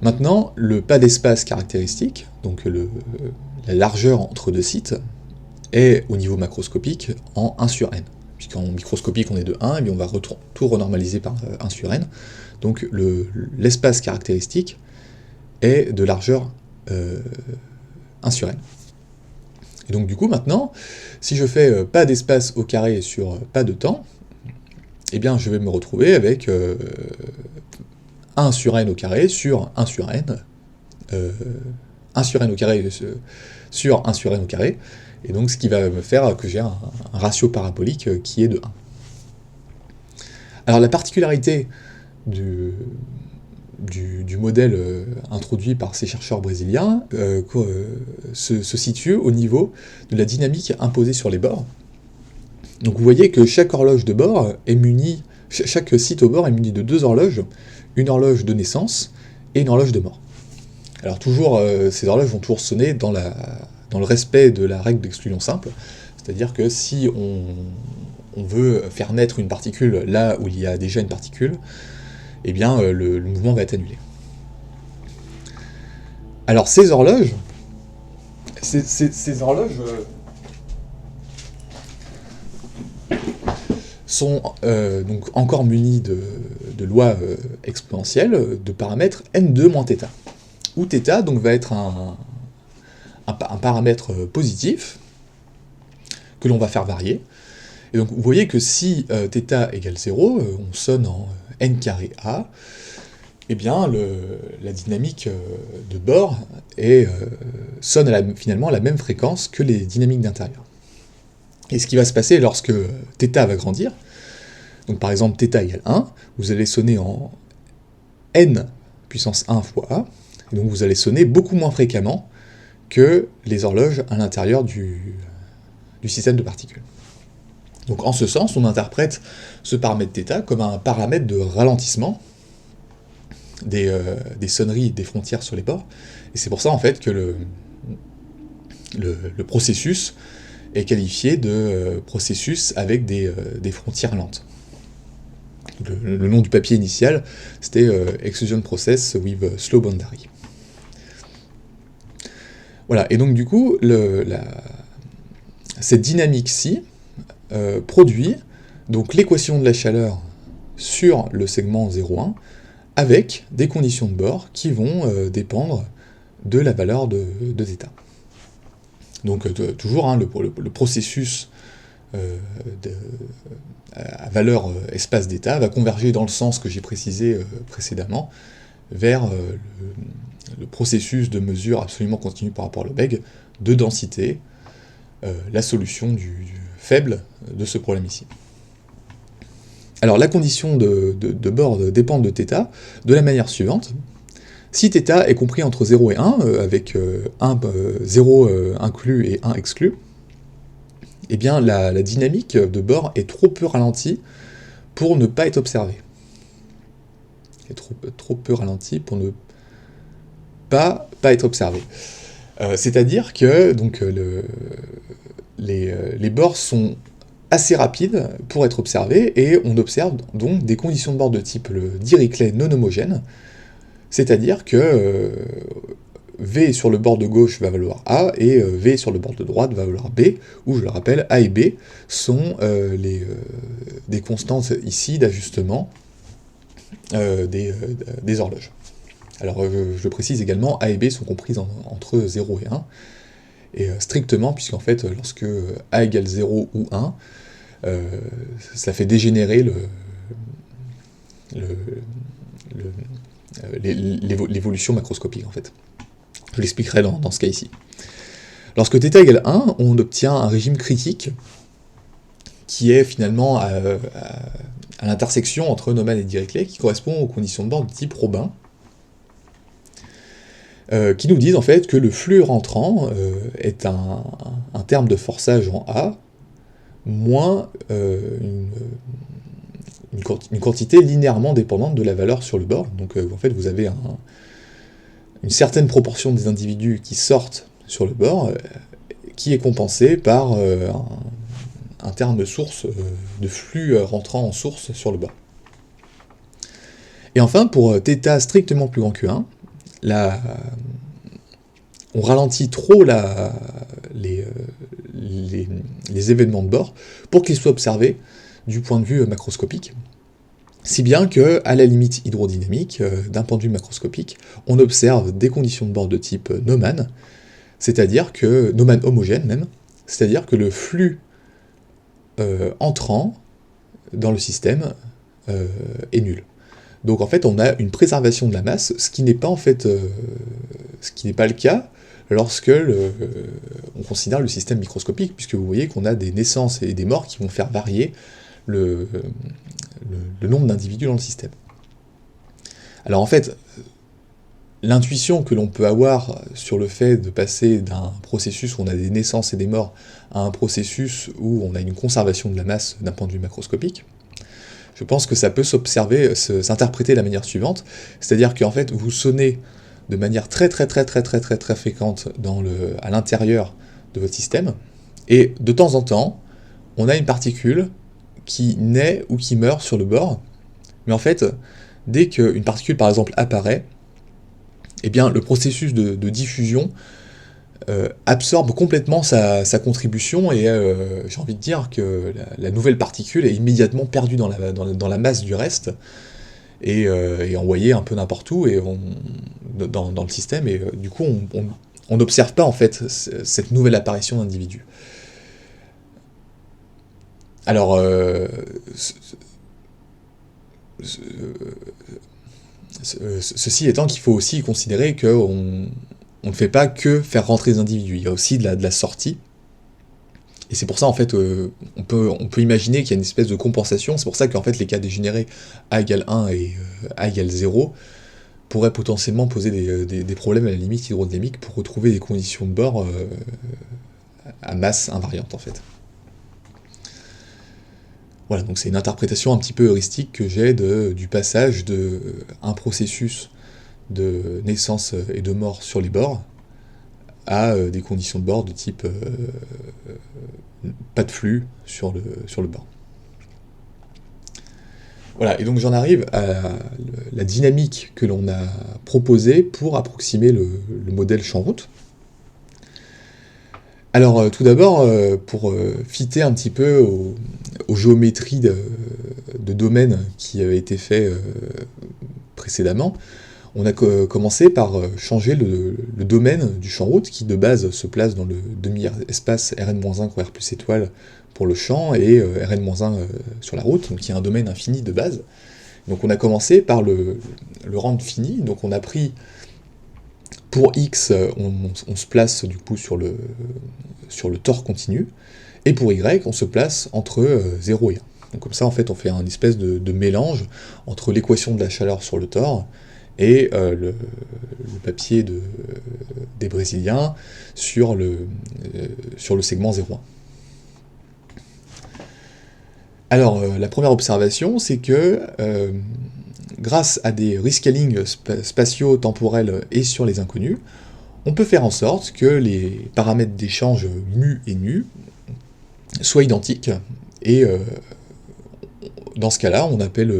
Maintenant, le pas d'espace caractéristique, donc la largeur entre deux sites, est au niveau macroscopique en 1 sur n. Puisqu'en microscopique on est de 1, et bien on va tout renormaliser par 1 sur n. Donc l'espace caractéristique est de largeur 1 sur n. Et donc du coup maintenant, si je fais pas d'espace au carré sur pas de temps, eh bien je vais me retrouver avec 1 sur n au carré sur 1 sur n, 1 sur n au carré sur 1 sur n au carré, et donc ce qui va me faire que j'ai un ratio parabolique qui est de 1. Alors la particularité du modèle introduit par ces chercheurs brésiliens se situe au niveau de la dynamique imposée sur les bords. Donc vous voyez que chaque horloge de bord est munie, chaque site au bord est muni de deux horloges, une horloge de naissance et une horloge de mort. Alors toujours, ces horloges vont toujours sonner dans le respect de la règle d'exclusion simple, c'est-à-dire que si on veut faire naître une particule là où il y a déjà une particule, eh bien le mouvement va être annulé. Alors ces horloges sont donc encore munis de lois exponentielles de paramètres n2 moins θ, où θ donc va être un paramètre positif, que l'on va faire varier. Et donc vous voyez que si θ égale 0, on sonne en n carré A, eh bien la dynamique de bord sonne finalement à la même fréquence que les dynamiques d'intérieur. Et ce qui va se passer lorsque θ va grandir, donc par exemple θ égale 1, vous allez sonner en n puissance 1 fois A, et donc vous allez sonner beaucoup moins fréquemment que les horloges à l'intérieur du système de particules. Donc en ce sens, on interprète ce paramètre θ comme un paramètre de ralentissement des sonneries des frontières sur les bords, et c'est pour ça en fait que le processus est qualifié de processus avec des frontières lentes. Le nom du papier initial, c'était Exclusion Process with Slow Boundary. Voilà, et donc du coup, cette dynamique-ci produit donc l'équation de la chaleur sur le segment 0,1 avec des conditions de bord qui vont dépendre de la valeur de θ. Donc toujours, le processus à valeur espace d'état va converger dans le sens que j'ai précisé précédemment vers le processus de mesure absolument continu par rapport à l'obeg de densité, la solution du faible de ce problème ici. Alors la condition de bord dépend de θ de la manière suivante. Si θ est compris entre 0 et 1, avec 0 inclus et 1 exclu, eh bien la dynamique de bord est trop peu ralentie pour ne pas être observée. Trop peu ralentie pour ne pas être observée. C'est-à-dire que donc, les bords sont assez rapides pour être observés, et on observe donc des conditions de bord de type le Dirichlet non homogène, c'est-à-dire que V sur le bord de gauche va valoir A, et V sur le bord de droite va valoir B, où, je le rappelle, A et B sont des constantes ici d'ajustement des horloges. Alors je précise également, A et B sont comprises entre 0 et 1, et strictement, puisqu'en fait, lorsque A égale 0 ou 1, ça fait dégénérer l'évolution macroscopique, en fait. Je l'expliquerai dans ce cas ici. Lorsque θ égale 1, on obtient un régime critique qui est finalement à l'intersection entre Neumann et Dirichlet, qui correspond aux conditions de bord de type Robin, qui nous disent en fait que le flux rentrant est un terme de forçage en A moins une quantité linéairement dépendante de la valeur sur le bord. Donc en fait vous avez une certaine proportion des individus qui sortent sur le bord qui est compensée par un terme de source, de flux rentrant en source sur le bord. Et enfin, pour θ strictement plus grand que 1, on ralentit trop les événements de bord pour qu'ils soient observés du point de vue macroscopique, si bien que, à la limite hydrodynamique, d'un point de vue macroscopique, on observe des conditions de bord de type Neumann, c'est-à-dire que, Neumann homogène même, c'est-à-dire que le flux entrant dans le système est nul. Donc en fait, on a une préservation de la masse, ce qui n'est pas le cas lorsque on considère le système microscopique, puisque vous voyez qu'on a des naissances et des morts qui vont faire varier le nombre d'individus dans le système. Alors en fait, l'intuition que l'on peut avoir sur le fait de passer d'un processus où on a des naissances et des morts à un processus où on a une conservation de la masse d'un point de vue macroscopique, je pense que ça peut s'interpréter de la manière suivante, c'est-à-dire qu'en fait, vous sonnez de manière très fréquente à l'intérieur de votre système, et de temps en temps, on a une particule qui naît ou qui meurt sur le bord, mais en fait, dès qu'une particule, par exemple, apparaît, eh bien, le processus de diffusion absorbe complètement sa contribution, et j'ai envie de dire que la nouvelle particule est immédiatement perdue dans la masse du reste, et envoyée un peu n'importe où dans le système, et du coup on n'observe pas en fait cette nouvelle apparition d'individus. Alors, ce- ce- ceci étant qu'il faut aussi considérer qu'on ne fait pas que faire rentrer les individus, il y a aussi de la sortie. Et c'est pour ça, en fait, on peut imaginer qu'il y a une espèce de compensation. C'est pour ça qu'en fait, les cas dégénérés A égale 1 et A égale 0 pourraient potentiellement poser des problèmes à la limite hydrodynamique pour retrouver des conditions de bord à masse invariante, en fait. Voilà, donc c'est une interprétation un petit peu heuristique que j'ai du passage d'un processus de naissance et de mort sur les bords à des conditions de bord de type pas de flux sur le bord. Voilà, et donc j'en arrive à la dynamique que l'on a proposée pour approximer le modèle champ-route. Alors tout d'abord, pour fitter un petit peu aux géométries de domaines qui avaient été faits précédemment, on a commencé par changer le domaine du champ-route, qui de base se place dans le demi-espace Rn-1 croix R plus étoile pour le champ, et Rn-1 sur la route, donc il y a un domaine infini de base. Donc on a commencé par le rendre fini, donc on a pris, pour x, on se place du coup sur le tore continu, et pour y, on se place entre 0 et 1. Donc comme ça, en fait, on fait un espèce de mélange entre l'équation de la chaleur sur le tore et le papier des Brésiliens sur le segment 0,1. Alors, la première observation, c'est que grâce à des rescalings spatiaux, temporels et sur les inconnus, on peut faire en sorte que les paramètres d'échange mu et nu soient identiques, et dans ce cas-là, on appelle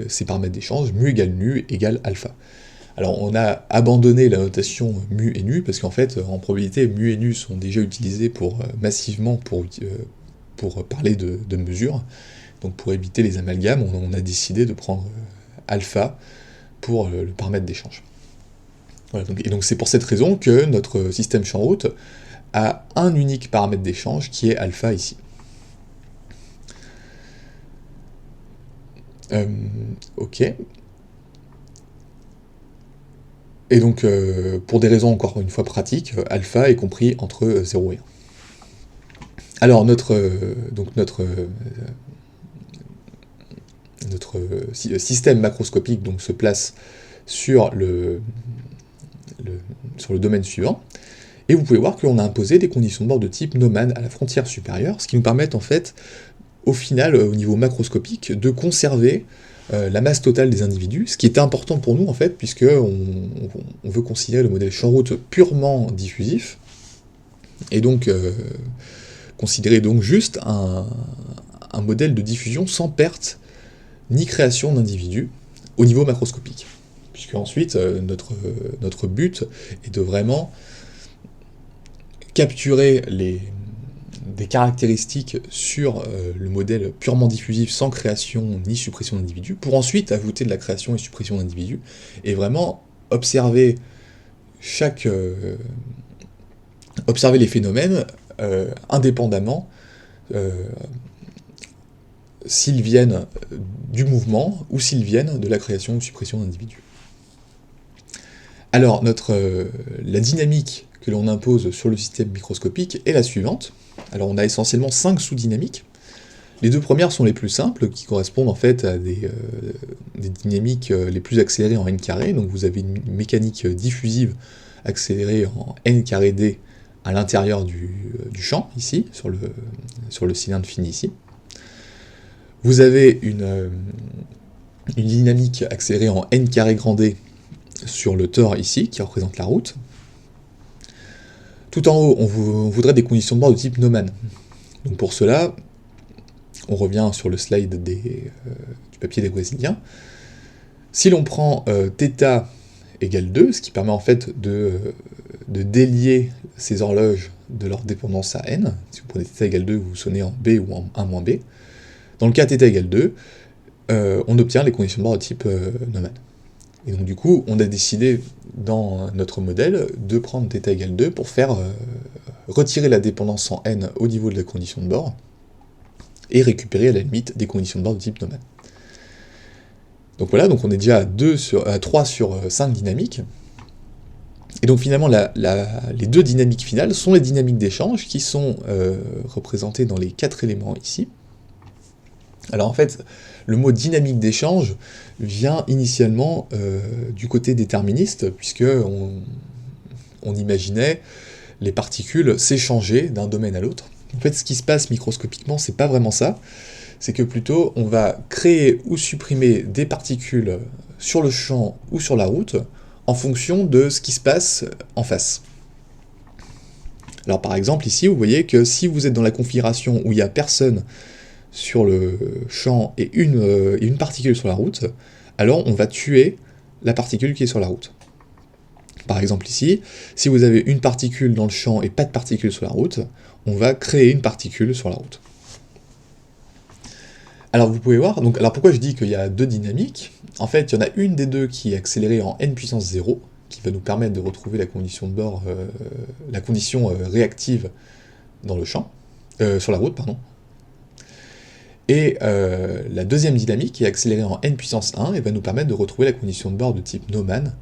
ces paramètres d'échange mu égale nu égale alpha. Alors on a abandonné la notation mu et nu, parce qu'en fait, en probabilité, mu et nu sont déjà utilisés massivement pour parler de mesures. Donc pour éviter les amalgames, on a décidé de prendre alpha pour le paramètre d'échange. Voilà, donc c'est pour cette raison que notre système champ-route a un unique paramètre d'échange qui est alpha ici. Ok. Et donc, pour des raisons encore une fois pratiques, alpha est compris entre 0 et 1. Alors, notre système macroscopique donc, se place sur le domaine suivant, et vous pouvez voir que l'on a imposé des conditions de bord de type Neumann à la frontière supérieure, ce qui nous permet en fait, au final, au niveau macroscopique, de conserver la masse totale des individus, ce qui est important pour nous en fait, puisque on veut considérer le modèle champ-route purement diffusif, et donc considérer donc juste un modèle de diffusion sans perte ni création d'individus au niveau macroscopique. Puisque ensuite, notre but est de vraiment capturer des caractéristiques sur le modèle purement diffusif sans création ni suppression d'individus, pour ensuite ajouter de la création et suppression d'individus, et vraiment observer les phénomènes indépendamment s'ils viennent du mouvement ou s'ils viennent de la création ou suppression d'individus. Alors, la dynamique que l'on impose sur le système microscopique est la suivante. Alors, on a essentiellement 5 sous-dynamiques. Les deux premières sont les plus simples, qui correspondent en fait à des dynamiques les plus accélérées en n carré. Donc, vous avez une mécanique diffusive accélérée en n carré d à l'intérieur du champ, ici, sur le cylindre fini ici. Vous avez une dynamique accélérée en n carré grand d sur le tore ici, qui représente la route. Tout en haut, on voudrait des conditions de bord de type Neumann. Donc pour cela, on revient sur le slide du papier des Brésiliens. Si l'on prend θ égale 2, ce qui permet en fait de délier ces horloges de leur dépendance à n, si vous prenez θ égale 2, vous sonnez en B ou en 1 moins B. Dans le cas θ égale 2, on obtient les conditions de bord de type Neumann. Et donc du coup, on a décidé dans notre modèle de prendre θ égale 2 pour faire retirer la dépendance en n au niveau de la condition de bord, et récupérer à la limite des conditions de bord de type nomade. Donc voilà, donc on est déjà à 3 sur 5 dynamiques. Et donc finalement, les 2 dynamiques finales sont les dynamiques d'échange qui sont représentées dans les 4 éléments ici. Alors en fait, le mot dynamique d'échange vient initialement du côté déterministe, puisque on imaginait les particules s'échanger d'un domaine à l'autre. En fait, ce qui se passe microscopiquement, c'est pas vraiment ça. C'est que plutôt, on va créer ou supprimer des particules sur le champ ou sur la route en fonction de ce qui se passe en face. Alors par exemple, ici, vous voyez que si vous êtes dans la configuration où il n'y a personne sur le champ et une particule sur la route, alors on va tuer la particule qui est sur la route. Par exemple ici, si vous avez une particule dans le champ et pas de particule sur la route, on va créer une particule sur la route. Alors vous pouvez voir, alors pourquoi je dis qu'il y a 2 dynamiques? En fait, il y en a une des 2 qui est accélérée en n puissance 0, qui va nous permettre de retrouver la condition de bord, la condition réactive dans le champ, sur la route, pardon. Et la deuxième dynamique qui est accélérée en n puissance 1 et va nous permettre de retrouver la condition de bord de type Neumann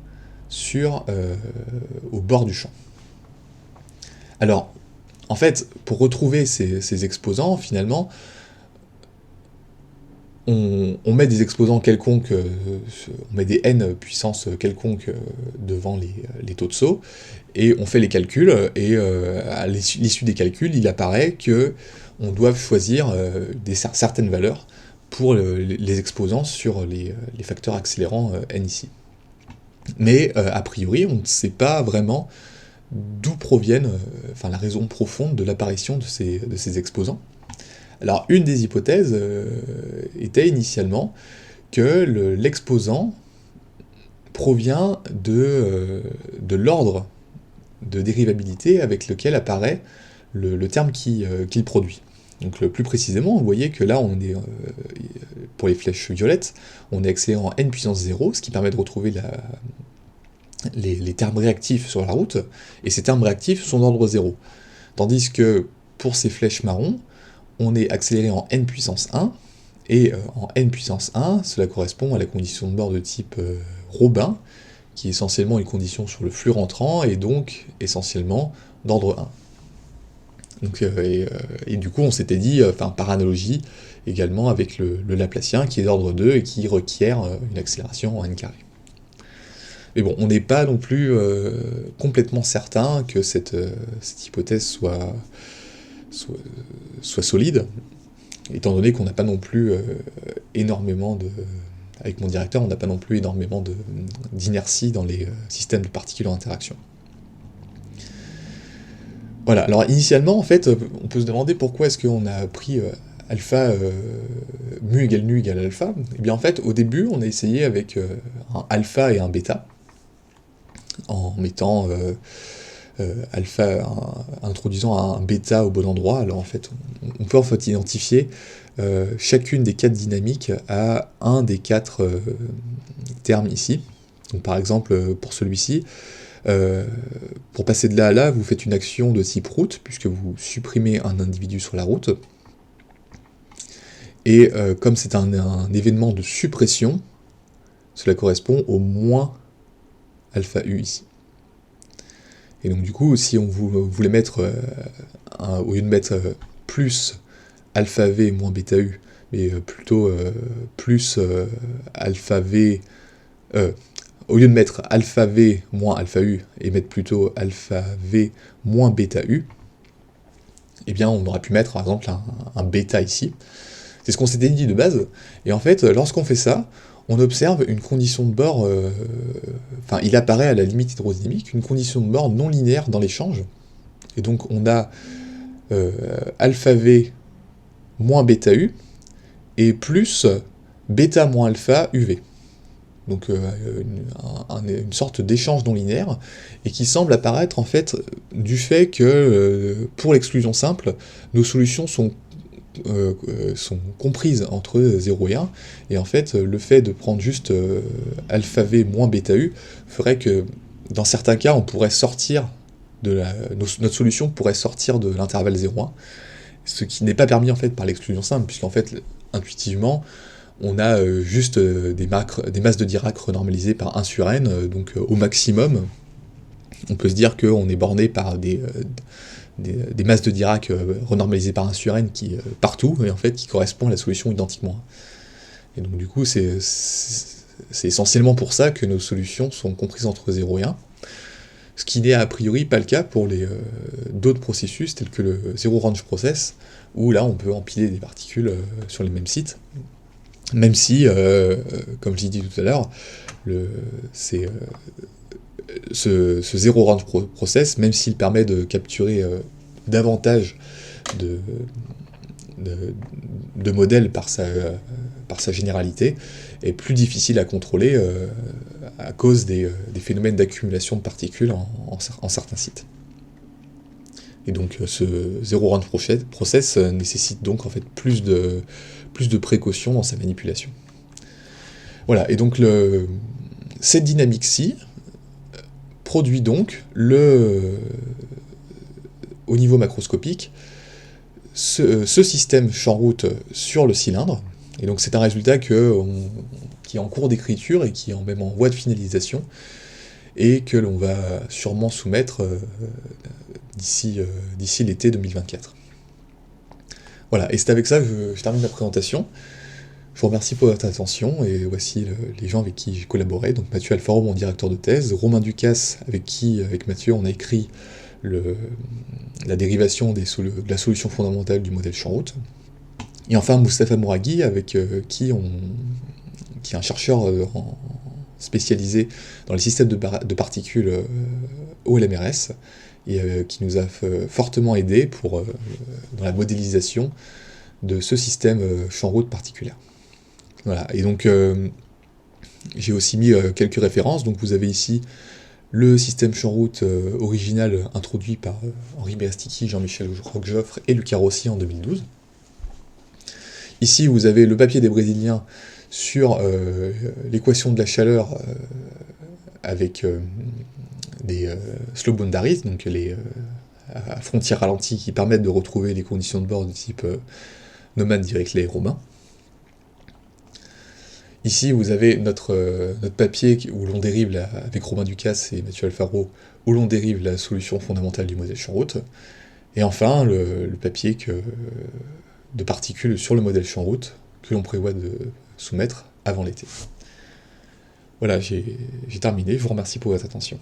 au bord du champ. Alors, en fait, pour retrouver ces exposants, finalement, on met des exposants quelconques, on met des n puissance quelconques devant les taux de saut, et on fait les calculs, et à l'issue des calculs, il apparaît que on doit choisir certaines valeurs pour les exposants sur les facteurs accélérants n ici. Mais a priori, on ne sait pas vraiment d'où proviennent, la raison profonde de l'apparition de ces exposants. Alors, une des hypothèses était initialement que l'exposant provient de l'ordre de dérivabilité avec lequel apparaît le terme qu'il produit. Donc plus précisément, vous voyez que là, on est pour les flèches violettes, on est accéléré en n puissance 0, ce qui permet de retrouver les termes réactifs sur la route, et ces termes réactifs sont d'ordre 0. Tandis que pour ces flèches marron, on est accéléré en n puissance 1, et en n puissance 1, cela correspond à la condition de bord de type Robin, qui est essentiellement une condition sur le flux rentrant, et donc essentiellement d'ordre 1. Donc, et du coup, on s'était dit, par analogie, également avec le Laplacien, qui est d'ordre 2 et qui requiert une accélération en n carré. Mais bon, on n'est pas non plus complètement certain que cette hypothèse soit solide, étant donné qu'on n'a pas non plus énormément avec mon directeur, on n'a pas non plus énormément d'inertie dans les systèmes de particules en interaction. Voilà, alors initialement, en fait, on peut se demander pourquoi est-ce qu'on a pris alpha, mu égale nu égale alpha. Et bien en fait, au début, on a essayé avec un alpha et un bêta, en mettant alpha, introduisant un bêta au bon endroit. Alors en fait, on peut en fait identifier chacune des 4 dynamiques à un des 4 termes ici. Donc par exemple, pour celui-ci, pour passer de là à là, vous faites une action de type route, puisque vous supprimez un individu sur la route. Et comme c'est un événement de suppression, cela correspond au moins alpha u ici. Et donc du coup, si on voulait mettre, au lieu de mettre plus alpha v moins bêta u, mais plutôt plus alpha v... au lieu de mettre alpha v moins alpha u et mettre plutôt alpha v moins bêta u, eh bien on aurait pu mettre par exemple un bêta ici. C'est ce qu'on s'était dit de base, et en fait, lorsqu'on fait ça, on observe une condition de bord, il apparaît à la limite hydrodynamique, une condition de bord non linéaire dans l'échange, et donc on a alpha v moins bêta u, et plus bêta moins alpha uv. Donc une sorte d'échange non linéaire, et qui semble apparaître en fait du fait que, pour l'exclusion simple, nos solutions sont comprises entre 0 et 1, et en fait le fait de prendre juste alpha v moins bêta u ferait que dans certains cas on pourrait sortir notre solution pourrait sortir de l'intervalle 0,1, ce qui n'est pas permis en fait par l'exclusion simple, puisqu'en fait, intuitivement, on a juste des masses de Dirac renormalisées par 1 sur n, donc au maximum, on peut se dire qu'on est borné par des masses de Dirac renormalisées par 1 sur n partout, et en fait qui correspondent à la solution identiquement. Et donc du coup, c'est essentiellement pour ça que nos solutions sont comprises entre 0 et 1, ce qui n'est a priori pas le cas pour d'autres processus tels que le Zero Range Process, où là on peut empiler des particules sur les mêmes sites, même si, comme je l'ai dit tout à l'heure, ce Zero Range Process, même s'il permet de capturer davantage de modèles par sa généralité, est plus difficile à contrôler à cause des phénomènes d'accumulation de particules en certains sites. Et donc ce Zero Range Process nécessite donc en fait plus de précautions dans sa manipulation. Voilà, et donc cette dynamique-ci produit donc au niveau macroscopique ce système champ-route sur le cylindre. Et donc c'est un résultat qui est en cours d'écriture et qui est même en voie de finalisation, et que l'on va sûrement soumettre d'ici l'été 2024. Voilà, et c'est avec ça que je termine la présentation. Je vous remercie pour votre attention, et voici les gens avec qui j'ai collaboré. Donc Mathieu Alfaro, mon directeur de thèse, Romain Ducasse, avec Mathieu, on a écrit la dérivation de la solution fondamentale du modèle champ-route. Et enfin Moustapha Mouraghi, qui est un chercheur spécialisé dans les systèmes de particules au LMRS, et qui nous a fortement aidé dans la modélisation de ce système champ-route particulier. Voilà, et donc j'ai aussi mis quelques références. Donc vous avez ici le système champ-route original introduit par Henri Béastiki, Jean-Michel Roquejoffre et Lucas Rossi en 2012. Ici vous avez le papier des Brésiliens sur l'équation de la chaleur avec des slow boundaries, donc à frontières ralenties, qui permettent de retrouver les conditions de bord de type Neumann, Dirichlet et Romain. Ici, vous avez notre papier où l'on dérive, avec Romain Ducasse et Mathieu Alfaro, où l'on dérive la solution fondamentale du modèle champ-route. Et enfin, le papier de particules sur le modèle champ-route que l'on prévoit de soumettre avant l'été. Voilà, j'ai terminé. Je vous remercie pour votre attention.